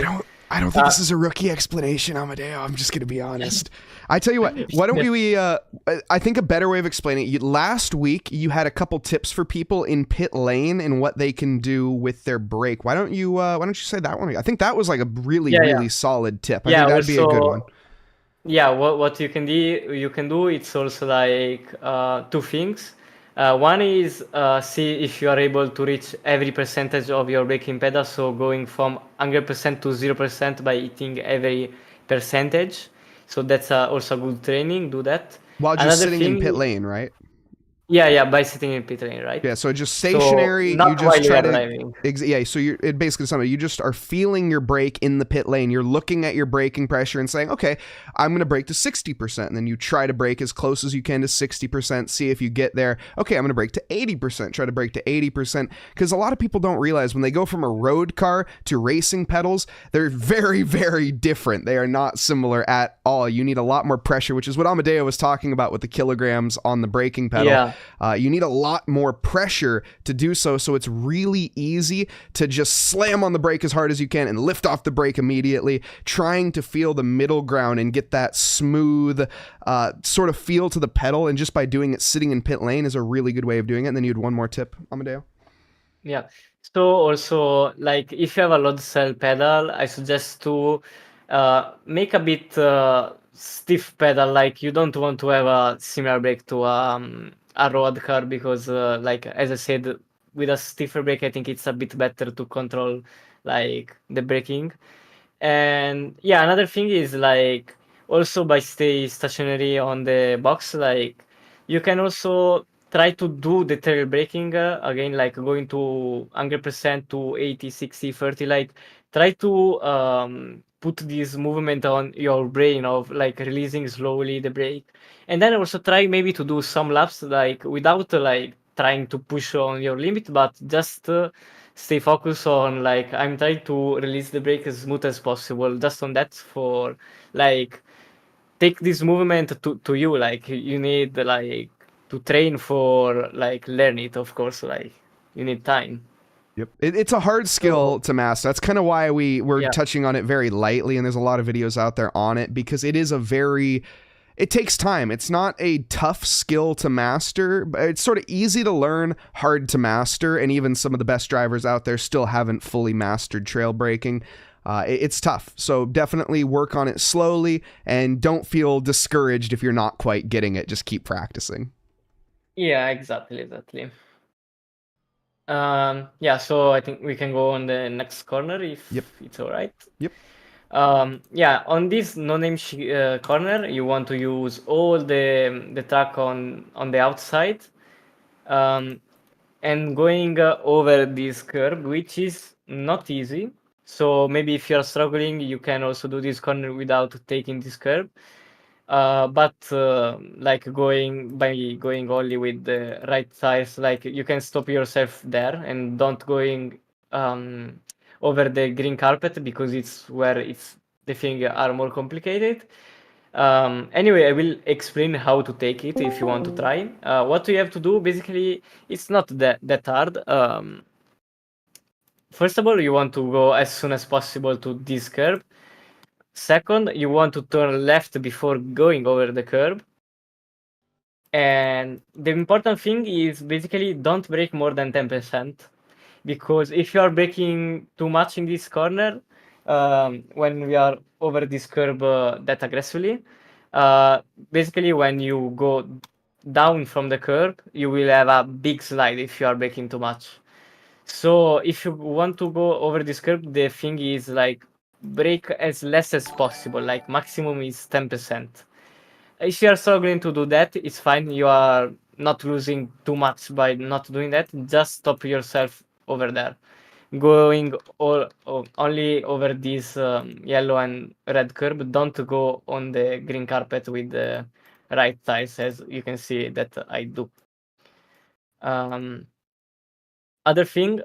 I don't think this is a rookie explanation, Amedeo. I'm just going to be honest. I tell you what, why don't we, I think a better way of explaining it, last week you had a couple tips for people in pit lane and what they can do with their brake. Why don't you say that one? I think that was like a really solid tip. I think that'd be a good one. Yeah, what you can do, it's also like two things. One is see if you are able to reach every percentage of your braking pedal, so going from 100% to 0% by hitting every percentage. So that's also good training, do that. While just sitting in pit lane, right? Yeah, by sitting in pit lane, right? Yeah, so just stationary, so you just try to driving. Yeah, so it basically something, you just are feeling your brake in the pit lane. You're looking at your braking pressure and saying, okay, I'm going to brake to 60%, and then you try to brake as close as you can to 60%, see if you get there. Okay, I'm going to brake to 80%, try to brake to 80%, because a lot of people don't realize when they go from a road car to racing pedals, they're very, very different. They are not similar at all. You need a lot more pressure, which is what Amedeo was talking about with the kilograms on the braking pedal. Yeah. You need a lot more pressure to do so, so it's really easy to just slam on the brake as hard as you can and lift off the brake immediately, trying to feel the middle ground and get that smooth sort of feel to the pedal, and just by doing it sitting in pit lane is a really good way of doing it. And then you had one more tip, Amedeo? Yeah, so also like if you have a load cell pedal, I suggest to make a bit stiff pedal. Like you don't want to have a similar brake to a road car, because like as I said, with a stiffer brake I think it's a bit better to control like the braking. And yeah, another thing is like also by stay stationary on the box, like you can also try to do the trail braking again, like going to 100% to 80, 60, 30, like try to put this movement on your brain of like releasing slowly the brake. And then also try maybe to do some laps like without like trying to push on your limit, but just stay focused on like I'm trying to release the brake as smooth as possible, just on that, for like take this movement to you. Like you need like to train for like learn it, of course, like you need time. Yep. It's a hard skill to master. That's kind of why we're touching on it very lightly, and there's a lot of videos out there on it, because it is it takes time. It's not a tough skill to master, but it's sort of easy to learn, hard to master, and even some of the best drivers out there still haven't fully mastered trail braking. It's tough, so definitely work on it slowly, and don't feel discouraged if you're not quite getting it. Just keep practicing. Yeah, exactly. Yeah, so I think we can go on the next corner Yep. if it's all right. Yep. Yeah, on this no-name corner, you want to use all the track on the outside, um, and going over this curve, which is not easy. So maybe if you're struggling, you can also do this corner without taking this curve. But like going only with the right tires, like you can stop yourself there and don't going um, over the green carpet because it's where the things are more complicated. Anyway, I will explain how to take it if you want to try. What you have to do basically, it's not that hard. First of all, you want to go as soon as possible to this curve. Second, you want to turn left before going over the curve. And the important thing is basically don't break more than 10%, because if you are breaking too much in this corner, when we are over this curve that aggressively, uh, basically when you go down from the curve, you will have a big slide if you are breaking too much. So if you want to go over this curve, the thing is like break as less as possible, like maximum is 10%. If you are struggling to do that, it's fine. You are not losing too much by not doing that. Just stop yourself over there. Going only over this yellow and red curb. Don't go on the green carpet with the right tires, as you can see that I do. Other thing,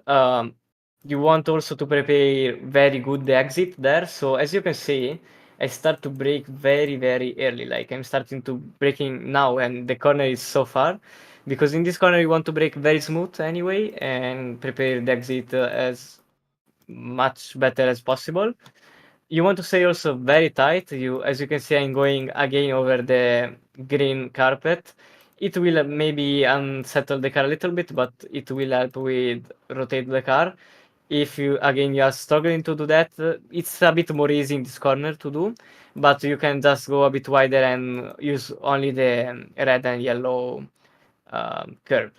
you want also to prepare very good the exit there. So as you can see, I start to break very early. Like I'm starting to breaking now, and the corner is so far, because in this corner you want to break very smooth anyway and prepare the exit as much better as possible. You want to stay also very tight. As you can see, I'm going again over the green carpet. It will maybe unsettle the car a little bit, but it will help with rotate the car. If you are struggling to do that, it's a bit more easy in this corner to do, but you can just go a bit wider and use only the red and yellow curve.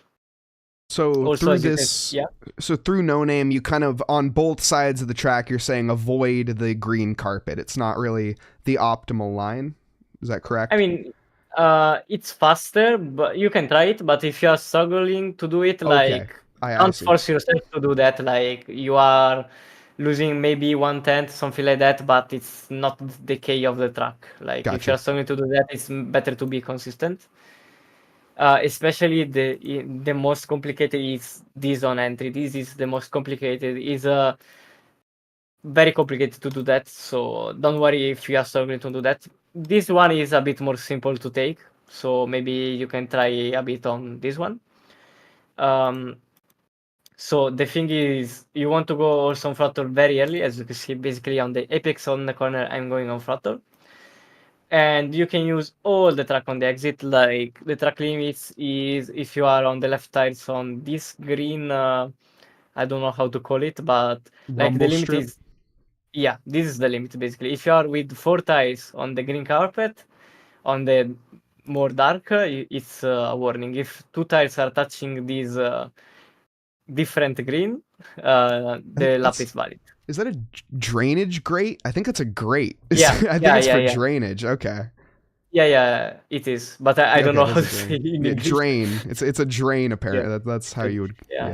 So Also, through as you can, this, yeah. so through No Name, you kind of on both sides of the track, you're saying avoid the green carpet. It's not really the optimal line. Is that correct? I mean, it's faster, but you can try it. But if you are struggling to do it, Okay, like, I don't see. force yourself to do that. Like, you are losing maybe 1/10, something like that, but it's not the key of the track. Like, if you Gotcha. are struggling to do that, it's better to be consistent. Especially the most complicated is this on entry. This is the most complicated. Is very complicated to do that. So don't worry if you are struggling to do that. This one is a bit more simple to take. So maybe you can try a bit on this one. So the thing is, you want to go also on throttle very early, as you can see. Basically, on the apex on the corner, I'm going on throttle. And you can use all the track on the exit, like the track limits is if you are on the left tires on this green, I don't know how to call it, but like the Rumble limit strip. is, yeah, this is the limit basically. If you are with 4 tires on the green carpet, on the more dark, it's a warning. If 2 tires are touching this different green, the lap That's is valid. is that a drainage grate? I think that's a grate. Yeah, I think yeah, it's yeah, for yeah. drainage. Okay. Yeah, it is. But I Yeah, don't okay, know it is how a to say drain. it in Yeah, English. drain. It's a drain Yeah. apparently. That's how you would. Yeah.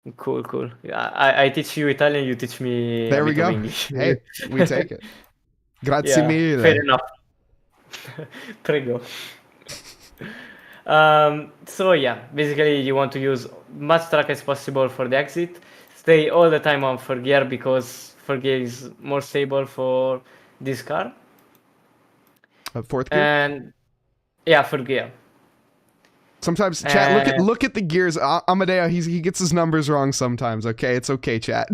Yeah. Cool. Yeah, I teach you Italian, you teach me a There we bit of go. English. Hey, we take it. Grazie Yeah, fair mille. enough. Prego. So yeah, basically you want to use much track as possible for the exit. Stay all the time on third gear because third gear is more stable for this car. Fourth gear. And yeah, third gear. Sometimes chat. And Look at the gears. Amedeo. He gets his numbers wrong sometimes. Okay, it's okay, chat.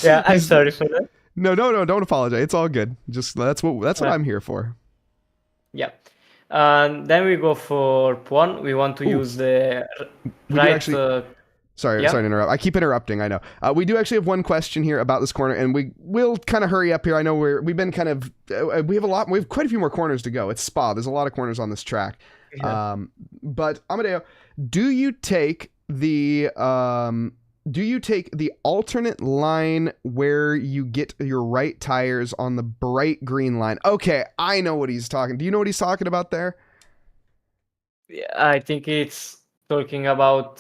yeah, I'm He's sorry for that. no. Don't apologize. It's all good. Just that's what Uh, I'm here for. yeah. And then we go for POUHON. We want to Ooh, use the we do right. actually. Sorry Yeah. to interrupt. I keep interrupting. I know. We do actually have one question here about this corner, and we will kind of hurry up here. I know we've been kind of we have quite a few more corners to go. It's Spa. There's a lot of corners on this track. Yeah. But Amedeo, do you take the alternate line where you get your right tires on the bright green line? Okay, I know what he's talking. Do you know what he's talking about there? Yeah, I think it's talking about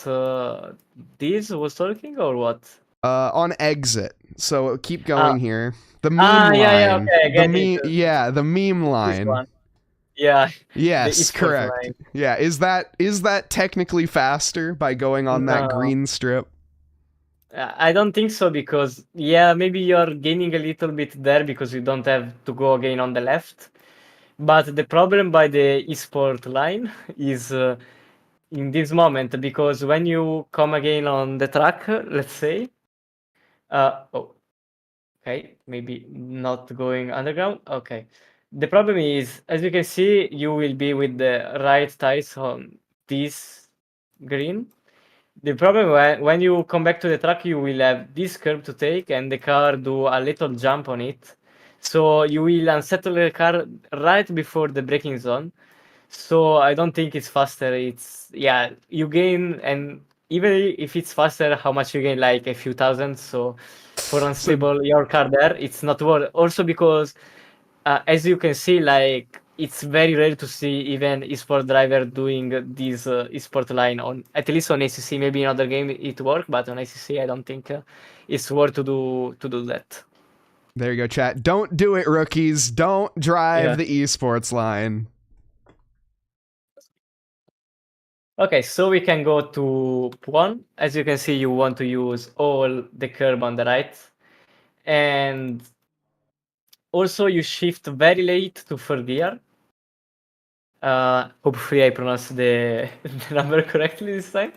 this was talking or what? On exit. So keep Uh, going here. The meme yeah, line. okay, I The get it. meme. Yeah, the meme This line. one. Yeah, the Yes, esports correct. line. Yeah, is that technically faster by going on that No, green strip? I don't think so because yeah, maybe you're gaining a little bit there because you don't have to go again on the left. But the problem by the esport line is in this moment because when you come again on the track, let's say, oh, okay, maybe not going underground. Okay. The problem is, as you can see, you will be with the right tires on this green. The problem when you come back to the track, you will have this curve to take and the car do a little jump on it. So you will unsettle the car right before the braking zone. So I don't think it's faster. It's yeah, you gain and even if it's faster, how much you gain? Like a few thousand. So for So unstable your car there, it's not worth. Also because as you can see, like it's very rare to see even esport driver doing this esport line on at least on ACC. Maybe in other game it work, but on ACC I don't think it's worth to do that. there you go, chat. Don't do it, rookies. Don't drive Yeah. the esports line. Okay, so we can go to POUHON. As you can see, you want to use all the curb on the right. And also you shift very late to third gear. Hopefully I pronounced the number correctly this time.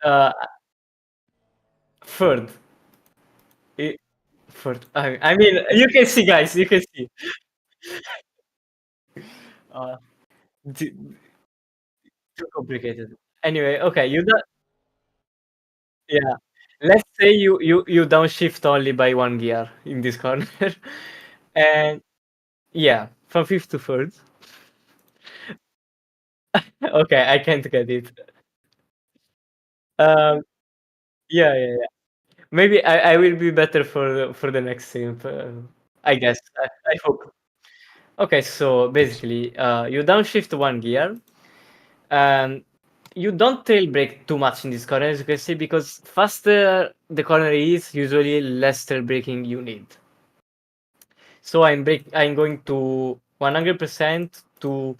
Uh, third. I- Third. I mean, you can see, guys, you can see. Uh, t- Too complicated. Anyway, okay, you do yeah. Let's say you downshift only by one gear in this corner. And yeah, from fifth to third. Okay, I can't get it. Um, yeah. Maybe I will be better for the next simp. I guess. I hope. Okay, so basically, you downshift one gear. Um, you don't tail brake too much in this corner, as you can see, because faster the corner is, usually less tail braking you need. So I'm going to 100% to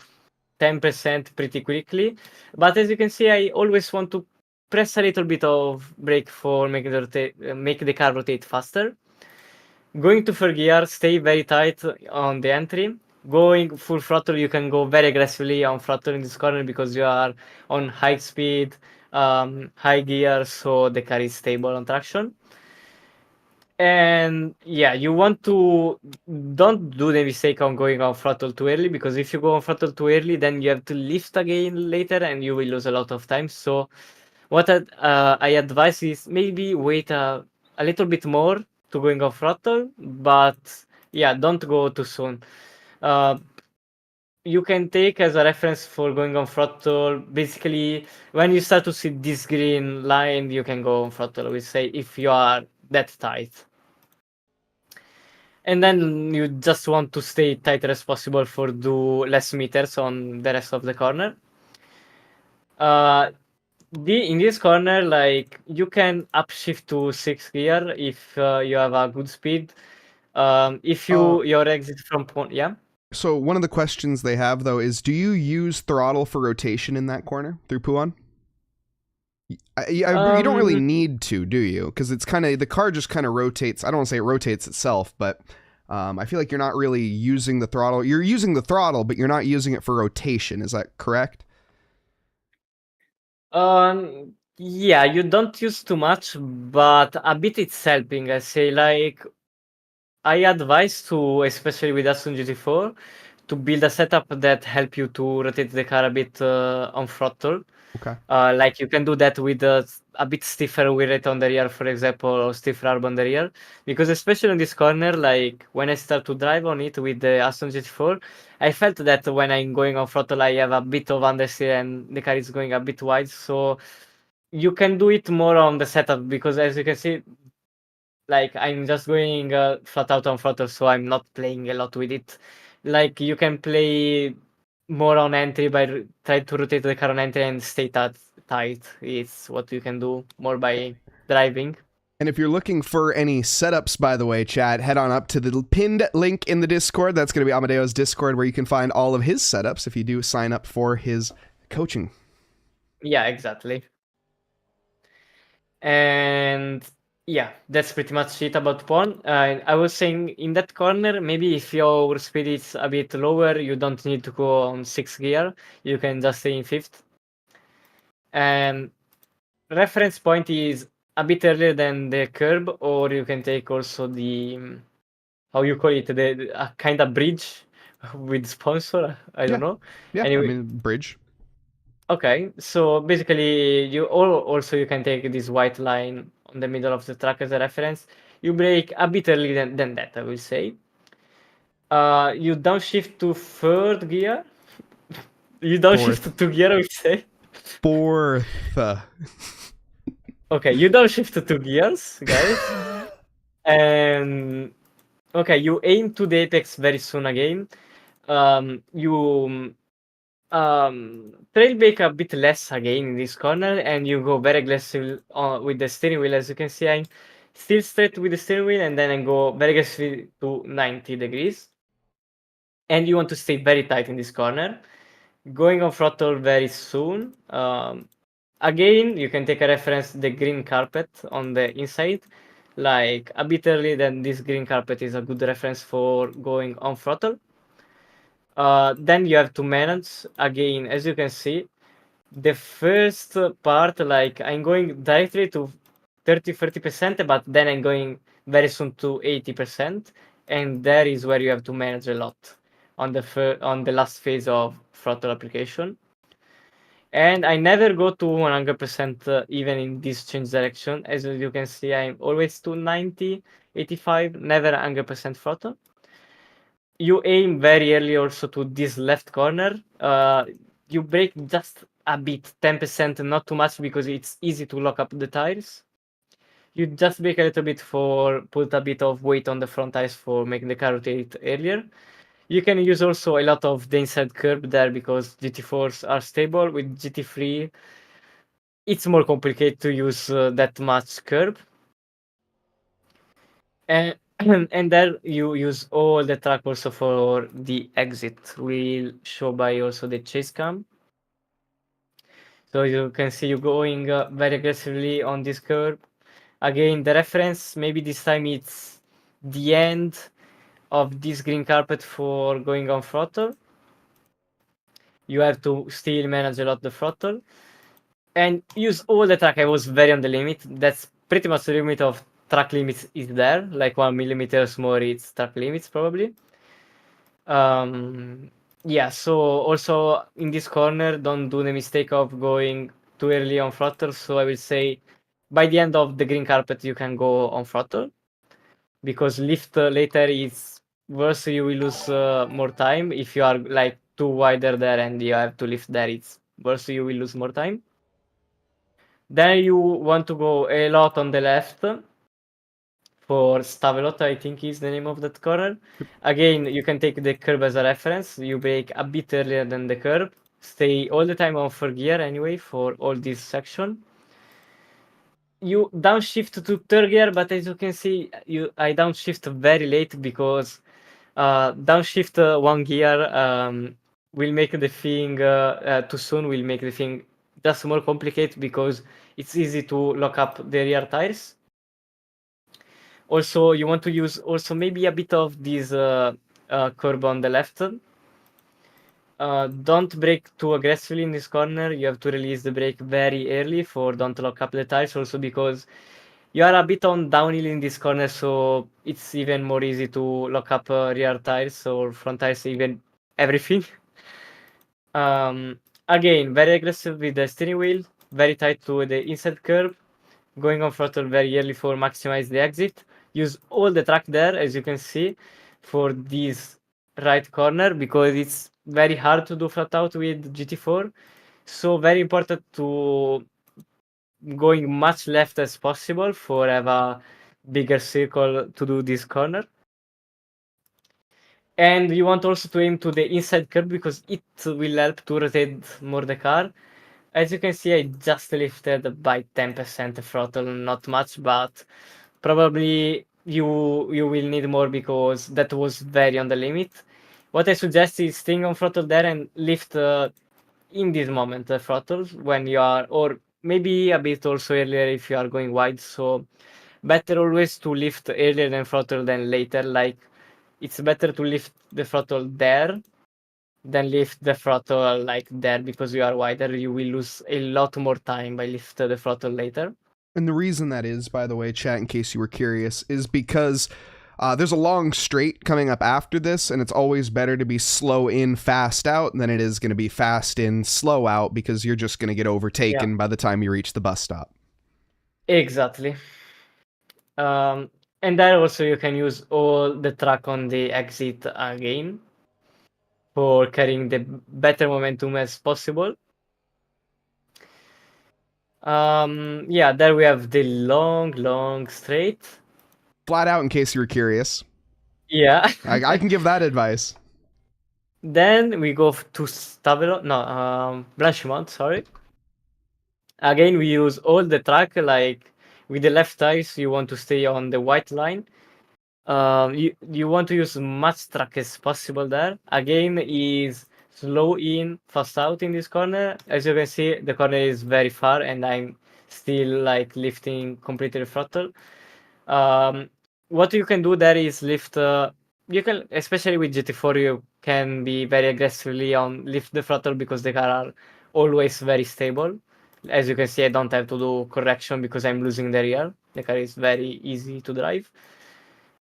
10% pretty quickly. But as you can see, I always want to press a little bit of brake for make the car rotate faster. Going to third gear, stay very tight on the entry. Going full throttle, you can go very aggressively on throttle in this corner because you are on high speed, high gear, so the car is stable on traction. And yeah, you want to don't do the mistake on going on throttle too early because if you go on throttle too early, then you have to lift again later and you will lose a lot of time. So what I advise is maybe wait a little bit more to going on throttle, but yeah, don't go too soon. Uh, you can take as a reference for going on throttle. Basically, when you start to see this green line, you can go on throttle. We say if you are that tight. And then you just want to stay tighter as possible for do less meters on the rest of the corner. Uh, in this corner, like you can upshift to sixth gear if you have a good speed. If your exit from point, yeah. So one of the questions they have though is, do you use throttle for rotation in that corner through POUHON? You don't really need to, do you? Because it's kind of the car just kind of rotates. I don't want to say it rotates itself, but I feel like you're not really using the throttle. You're using the throttle, but you're not using it for rotation. Is that correct? Yeah, you don't use too much, but a bit it's helping. I say like I advise to, especially with Aston GT4, to build a setup that help you to rotate the car a bit on throttle. Okay. Like you can do that with a bit stiffer wheel rate on the rear, for example, or stiffer arb on the rear. Because especially on this corner, like when I start to drive on it with the Aston GT4, I felt that when I'm going on throttle, I have a bit of understeer and the car is going a bit wide. So you can do it more on the setup because as you can see, like I'm just going flat out on throttle, so I'm not playing a lot with it. Like you can play more on entry by try to rotate the car on entry and stay tight. It's what you can do more by driving. And if you're looking for any setups, by the way, chat, head on up to the pinned link in the Discord. That's going to be Amedeo's Discord, where you can find all of his setups if you do sign up for his coaching. Yeah, exactly. And yeah, that's pretty much it about POUHON. I was saying in that corner, maybe if your speed is a bit lower, you don't need to go on 6th gear. You can just stay in 5th. And reference point is a bit earlier than the curb, or you can take also the how you call it, the a kind of bridge with sponsor. I don't know. Yeah, Anyway, I mean, bridge. okay, so basically you also you can take this white line on the middle of the track as a reference. You brake a bit earlier than that, I will say. You downshift to 3rd gear. You downshift to 2 gear, I would say. 4th. Okay, you downshift to 2 gears, guys. And okay, you aim to the apex very soon again. You trail brake a bit less again in this corner, and you go very aggressive with the steering wheel. As you can see, I'm still straight with the steering wheel, and then I go very aggressive to 90 degrees. And you want to stay very tight in this corner. Going on throttle very soon. Again, you can take a reference the green carpet on the inside. Like a bit early, then this green carpet is a good reference for going on throttle. Then you have to manage again, as you can see, the first part, like I'm going directly to 30-40%, but then I'm going very soon to 80%, and there is where you have to manage a lot on the last phase of throttle application. And I never go to 100% even in this change direction. As you can see, I'm always to 90, 85, never 100% throttle. You aim very early also to this left corner. You brake just a bit, 10%, not too much because it's easy to lock up the tires. You just brake a little bit for put a bit of weight on the front tires for making the car rotate earlier. You can use also a lot of the inside curb there because GT4s are stable. With GT3, it's more complicated to use that much curb. And and there you use all the track also for the exit. We'll show by also the chase cam. So you can see you going very aggressively on this curve. Again, the reference, maybe this time it's the end of this green carpet for going on throttle. You have to still manage a lot the throttle. And use all the track. I was very on the limit. That's pretty much the limit of track limits is there. Like 1 millimeters more, it's track limits probably. Yeah, so also in this corner, don't do the mistake of going too early on throttle. So I will say by the end of the green carpet, you can go on throttle because lift later is worse. You will lose more time if you are like too wider there and you have to lift there. It's worse. You will lose more time. Then you want to go a lot on the left for STAVLOT, I think is the name of that corner. Again, you can take the curb as a reference. You brake a bit earlier than the curb. Stay all the time on 4th gear anyway for all this section. You downshift to 3rd gear, but as you can see, I downshift very late because downshift 1 gear will make the thing too soon, will make the thing just more complicated because it's easy to lock up the rear tires. Also, you want to use also maybe a bit of this curb on the left. Don't brake too aggressively in this corner. You have to release the brake very early for don't lock up the tires. Also because you are a bit on downhill in this corner, so it's even more easy to lock up rear tires or front tires, even everything. Again, very aggressive with the steering wheel, very tight to the inside curb, going on throttle very early for maximize the exit. Use all the track there, as you can see, for this right corner, because it's very hard to do flat out with GT4. So very important to going much left as possible for have a bigger circle to do this corner. And you want also to aim to the inside curb because it will help to rotate more the car. As you can see, I just lifted by 10% the throttle, not much, but probably you will need more because that was very on the limit. What I suggest is staying on throttle there and lift in this moment the throttle when you are, or maybe a bit also earlier if you are going wide. So better always to lift earlier than throttle than later. Like it's better to lift the throttle there than lift the throttle like there because you are wider. You will lose a lot more time by lift the throttle later. And the reason that is, by the way, chat, in case you were curious, is because there's a long straight coming up after this, and it's always better to be slow in, fast out than it is going to be fast in, slow out, because you're just going to get overtaken by the time you reach the bus stop. Exactly. And there also you can use all the track on the exit again for carrying the better momentum as possible. Yeah, there we have the long straight. Flat out, in case you were curious. Yeah. I can give that advice. Then we go to STAVLOT, no, BLANCHIMONT, sorry. Again, we use all the track, like with the left tires, you want to stay on the white line. You want to use much track as possible there. Again, is slow in, fast out in this corner. As you can see, the corner is very far and I'm still like lifting completely throttle. What you can do there is lift, you can, especially with GT4, you can be very aggressively on lift the throttle because the car are always very stable. As you can see, I don't have to do correction because I'm losing the rear. The car is very easy to drive.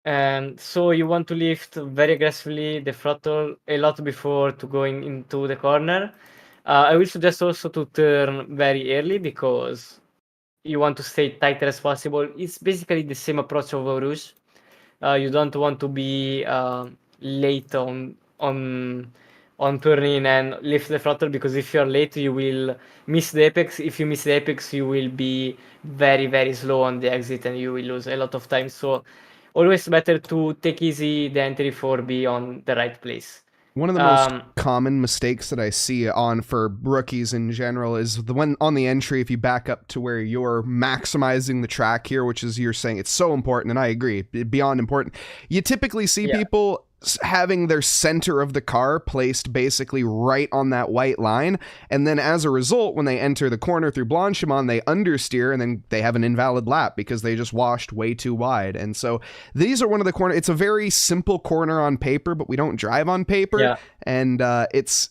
And so you want to lift very aggressively the throttle a lot before to going into the corner. I will suggest also to turn very early because you want to stay tighter as possible. It's basically the same approach of a ROUGE. You don't want to be late on turning and lift the throttle because if you're late, you will miss the apex. If you miss the apex, you will be very slow on the exit and you will lose a lot of time. So always better to take easy the entry for be on the right place. One of the most common mistakes that I see on for rookies in general is the one on the entry, if you back up to where you're maximizing the track here, which is you're saying it's so important, and I agree, beyond important. You typically see people having their center of the car placed basically right on that white line, and then as a result, when they enter the corner through Blanchimont, they understeer, and then they have an invalid lap because they just washed way too wide. And so these are one of the corner. It's a very simple corner on paper, but we don't drive on paper, and it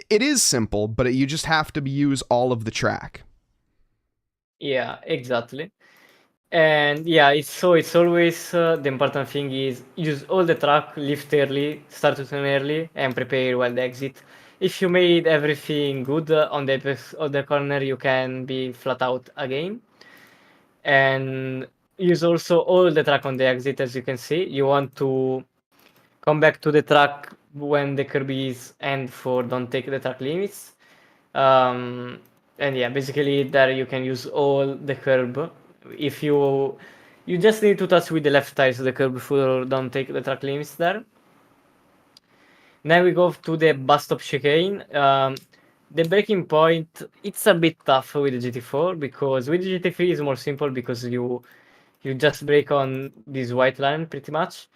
is simple, but you just have to use all of the track. Yeah, exactly. And yeah, it's always the important thing is use all the track, lift early, start to turn early, and prepare well the exit. If you made everything good on the apex of the corner, you can be flat out again. And use also all the track on the exit, as you can see. You want to come back to the track when the curb is end for don't take the track limits. And yeah, basically there you can use all the curb. If you just need to touch with the left tires the curb for don't take the track limits there. Then we go to the bus stop chicane. The braking point, it's a bit tough with the GT4 because with the GT3 it's more simple because you just brake on this white line pretty much.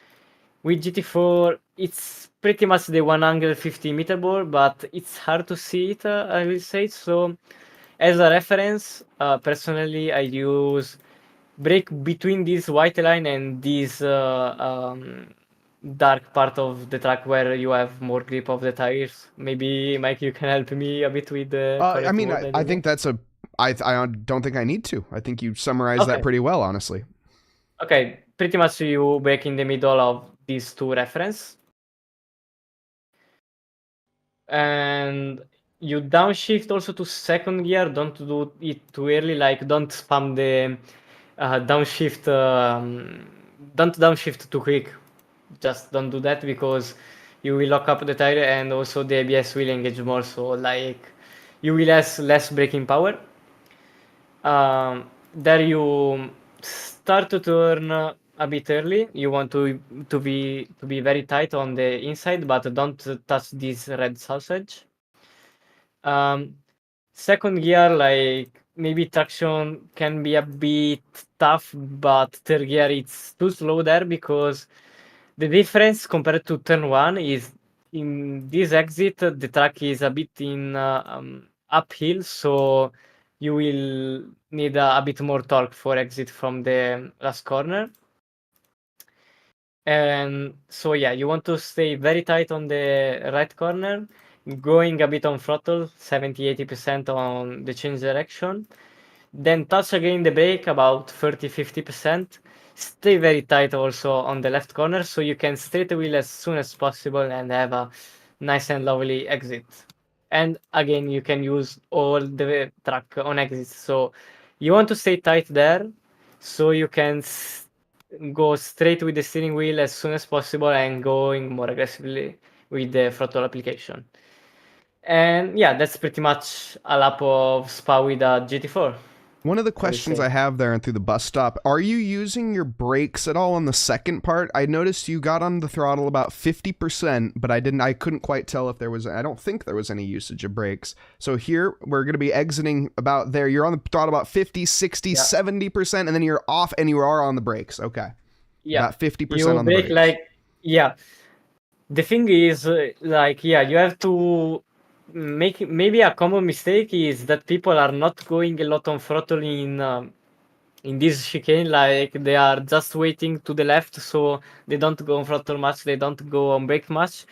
With GT4, it's pretty much the 150 meter board, but it's hard to see it, I will say. So, as a reference, personally, I use brake between this white line and this dark part of the track where you have more grip of the tires. Maybe, Mike, you can help me a bit with the I mean, I think that's I don't think I need to. I think you summarized that pretty well, honestly. Okay, pretty much you brake in the middle of these two reference. And you downshift also to second gear. Don't do it too early. Like don't spam the downshift. Don't downshift too quick. Just don't do that because you will lock up the tire and also the ABS will engage more. So like you will have less braking power. There you start to turn a bit early. You want to be very tight on the inside, but don't touch this red sausage. Um, Second gear, like maybe traction can be a bit tough, but third gear it's too slow there because the difference compared to turn one is in this exit the track is a bit in uphill, so you will need a bit more torque for exit from the last corner. And so yeah, you want to stay very tight on the right corner, going a bit on throttle, 70-80% on the change direction. Then touch again the brake about 30-50%. Stay very tight also on the left corner so you can straight wheel as soon as possible and have a nice and lovely exit. And again, you can use all the track on exit. So you want to stay tight there so you can go straight with the steering wheel as soon as possible and going more aggressively with the throttle application. And yeah, that's pretty much a lap of Spa with a GT4. One of the questions I have there and through the bus stop, are you using your brakes at all on the second part? I noticed you got on the throttle about 50%, but I couldn't quite tell if there was, I don't think there was any usage of brakes. So here we're going to be exiting about there. You're on the throttle about 50, 60, 70%, and then you're off and you are on the brakes. Okay. Yeah. About 50% you on the brake brakes. like, yeah. The thing is, like, yeah, you have to make maybe a common mistake is that people are not going a lot on throttle in this chicane. Like they are just waiting to the left, so they don't go on throttle much. They don't go on brake much.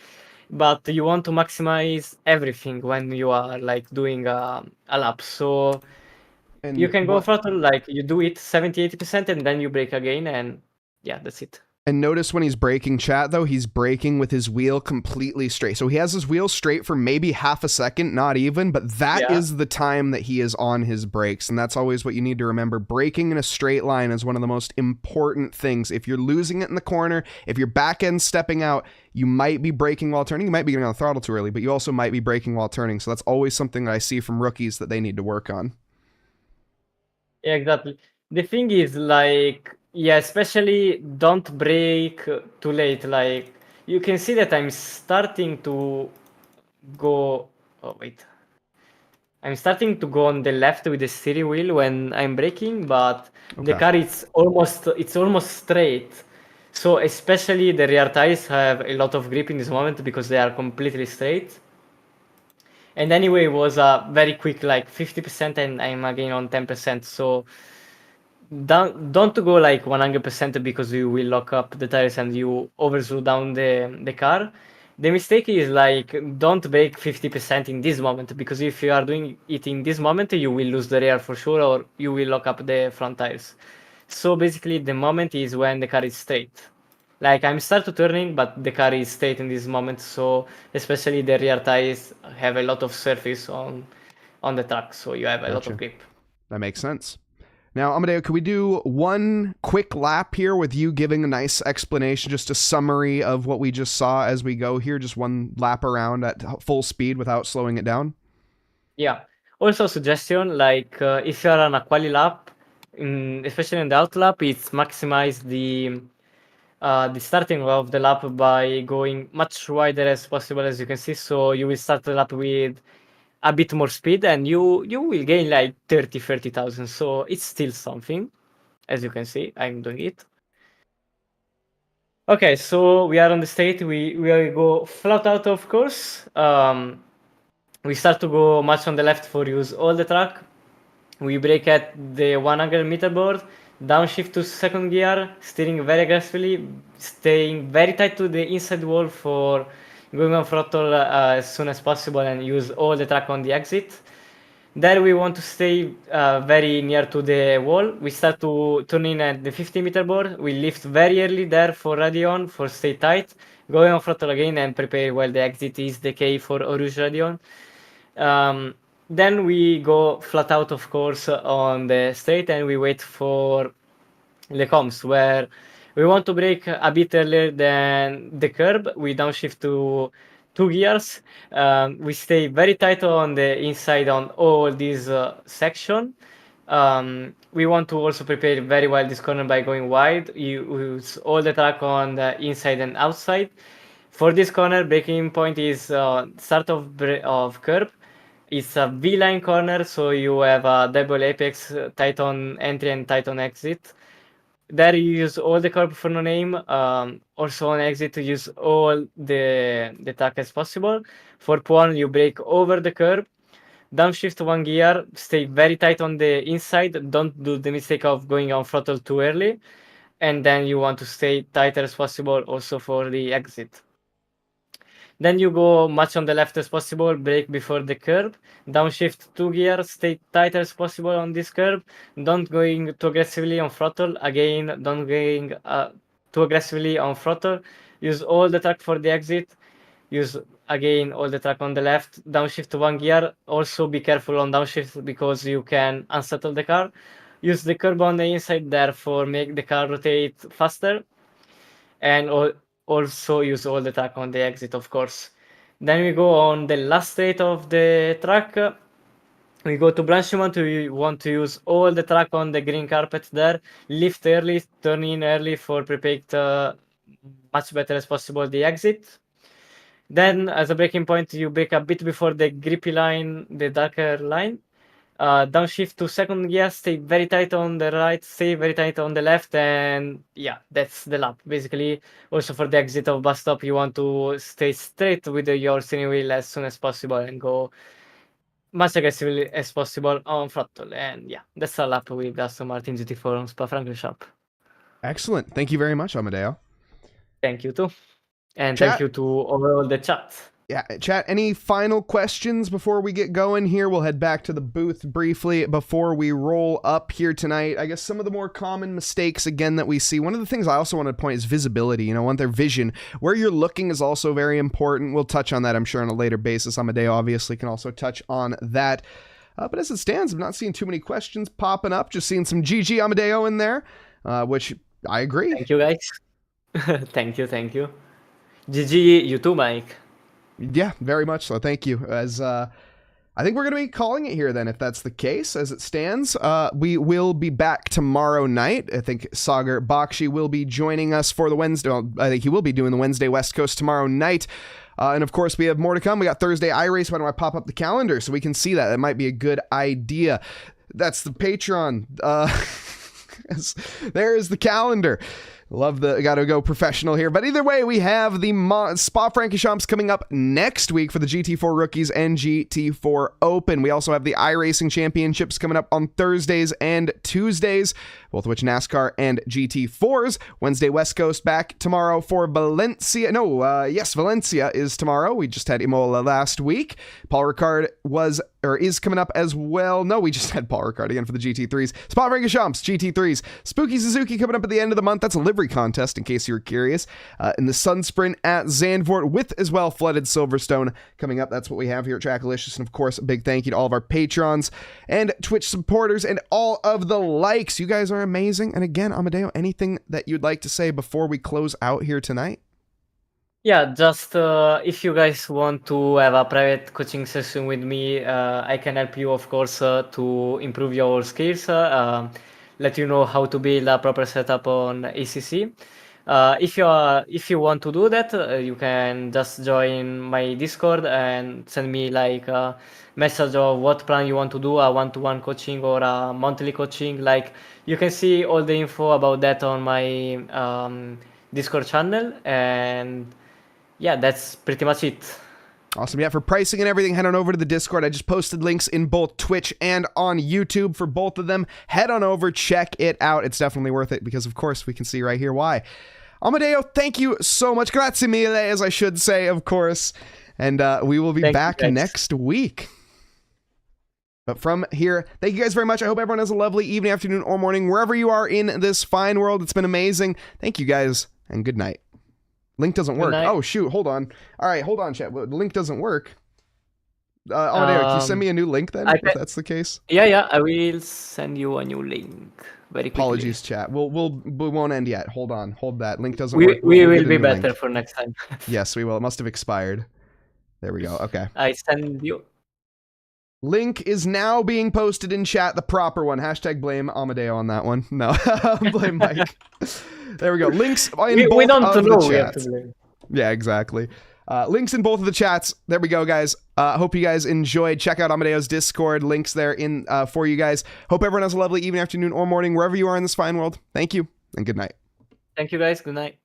But you want to maximize everything when you are like doing a lap. So you can go throttle, like you do it 70-80%, and then you brake again, and yeah, that's it. And notice when he's braking, chat, though, he's braking with his wheel completely straight. So he has his wheel straight for maybe half a second, not even, but that is the time that he is on his brakes. And that's always what you need to remember. Braking in a straight line is one of the most important things. If you're losing it in the corner, if your back end's stepping out, you might be braking while turning. You might be getting on the throttle too early, but you also might be braking while turning. So that's always something that I see from rookies that they need to work on. Yeah, exactly. The thing is, like, yeah, especially don't brake too late. Like, you can see that I'm starting to go. Oh, wait. I'm starting to go on the left with the steering wheel when I'm braking, but the car it's almost straight. So especially the rear tires have a lot of grip in this moment because they are completely straight. And anyway, it was a very quick, like 50%, and I'm again on 10%. So don't go like 100% because you will lock up the tires and you over slow down the car. The mistake is like don't brake 50% in this moment, because if you are doing it in this moment, you will lose the rear for sure, or you will lock up the front tires. So basically, the moment is when the car is straight. Like I'm start to turning, but the car is straight in this moment. So especially the rear tires have a lot of surface on the track, so you have a lot of grip. That makes sense. Now, Amedeo, could we do one quick lap here with you giving a nice explanation, just a summary of what we just saw as we go here, just one lap around at full speed without slowing it down? Yeah. Also, suggestion, like if you are on a quali lap, especially in the out lap, it's maximize the starting of the lap by going much wider as possible, as you can see. So you will start the lap with a bit more speed, and you will gain like 30,000. So it's still something, as you can see. I'm doing it. Okay, so we are on the state. We will go flat out, of course. We start to go much on the left for use all the track. We brake at the 100-meter board, downshift to second gear, steering very aggressively, staying very tight to the inside wall for going on throttle as soon as possible and use all the track on the exit. There we want to stay very near to the wall. We start to turn in at the 50-meter board. We lift very early there for RAIDILLON, for stay tight. Going on throttle again and prepare while the exit is the K for ROUGE RAIDILLON. Then we go flat out, of course, on the straight, and we wait for the comms, where we want to brake a bit earlier than the curb. We downshift to 2 gears. We stay very tight on the inside on all these section. We want to also prepare very well this corner by going wide. You use all the track on the inside and outside. For this corner, braking point is start of curb. It's a V-line corner, so you have a double apex, tight on entry and tight on exit. There you use all the curb for no name. Also on exit to use all the track as possible. For POUHON, you brake over the curb, downshift 1 gear, stay very tight on the inside. Don't do the mistake of going on throttle too early. And then you want to stay tighter as possible also for the exit. Then you go much on the left as possible, brake before the curb, downshift 2 gears, stay tight as possible on this curb, don't going too aggressively on throttle, again, don't going too aggressively on throttle, use all the track for the exit, use again all the track on the left, downshift 1 gear, also be careful on downshift because you can unsettle the car, use the curb on the inside, therefore make the car rotate faster, and also use all the track on the exit, of course. Then we go on the last straight of the track. We go to Blanchimont. We want to use all the track on the green carpet there. Lift early, turn in early for prepare much better as possible the exit. Then as a braking point, you brake a bit before the grippy line, the darker line. Downshift to 2nd gear, stay very tight on the right, stay very tight on the left, and yeah, that's the lap. Basically, also for the exit of bus stop, you want to stay straight with your steering wheel as soon as possible and go much aggressively as possible on throttle. And yeah, that's a lap with Aston Martin GT4 on Spa-Francorchamps. Excellent. Thank you very much, Amedeo. Thank you too. And Chat. thank you to all the chat. Yeah, chat, any final questions before we get going here? We'll head back to the booth briefly before we roll up here tonight. I guess some of the more common mistakes, again, that we see. One of the things I also want to point is visibility. You know, want their vision. Where you're looking is also very important. We'll touch on that, I'm sure, on a later basis. Amedeo obviously can also touch on that. But as it stands, I'm not seeing too many questions popping up. Just seeing some GG Amedeo in there, which I agree. Thank you, guys. Thank you. GG, you too, Mike. Yeah, very much so. Thank you. As I think we're going to be calling it here then, if that's the case. As it stands, we will be back tomorrow night. I think Sagar Bakshi will be joining us for the Wednesday. Well, I think he will be doing the Wednesday West Coast tomorrow night. And of course, we have more to come. We got Thursday iRace. Why don't I pop up the calendar so we can see that? That might be a good idea. That's the Patreon. There is the calendar. Gotta go professional here. But either way, we have the Spa-Francorchamps coming up next week for the GT4 Rookies and GT4 Open. We also have the iRacing Championships coming up on Thursdays and Tuesdays, both of which NASCAR and GT4s. Wednesday West Coast back tomorrow for Valencia. Yes, Valencia is tomorrow. We just had Imola last week. Paul Ricard is coming up as well. No, we just had Paul Ricard again for the GT3s. Spa-Francorchamps, GT3s. Spooky Suzuki coming up at the end of the month. That's a livery contest, in case you were curious. In the Sun Sprint at Zandvoort, with as well Flooded Silverstone coming up. That's what we have here at Trackalicious. And of course, a big thank you to all of our patrons and Twitch supporters and all of the likes. You guys are amazing. And again, Amedeo, anything that you'd like to say before we close out here tonight? Yeah, just if you guys want to have a private coaching session with me, I can help you, of course, to improve your skills, let you know how to build a proper setup on ACC. If you want to do that, you can just join my Discord and send me like a message of what plan you want to do, a one-to-one coaching or a monthly coaching. Like, you can see all the info about that on my Discord channel. And yeah, that's pretty much it. Awesome. Yeah, for pricing and everything, head on over to the Discord. I just posted links in both Twitch and on YouTube for both of them. Head on over, check it out. It's definitely worth it because, of course, we can see right here why. Amedeo, thank you so much. Grazie mille, as I should say, of course. And we will be back next week. But from here, thank you guys very much. I hope everyone has a lovely evening, afternoon, or morning, wherever you are in this fine world. It's been amazing. Thank you guys, and good night. Link doesn't work. Oh, shoot. Hold on. All right, hold on, chat. The link doesn't work. Amedeo, can you send me a new link then, if that's the case? Yeah, I will send you a new link very quickly. Apologies, chat. We won't end yet. Hold on, hold that. Link doesn't work. We will be better for next time. Yes, we will. It must have expired. There we go. Okay. I send you. Link is now being posted in chat, the proper one. Hashtag blame Amedeo on that one. No, blame Mike. There we go. Links in both we don't of know. the We have chats. to blame. Yeah, exactly. Links in both of the chats. There we go, guys. Hope you guys enjoyed. Check out Amedeo's Discord. Links there in for you guys. Hope everyone has a lovely evening, afternoon, or morning, wherever you are in this fine world. Thank you, and good night. Thank you, guys. Good night.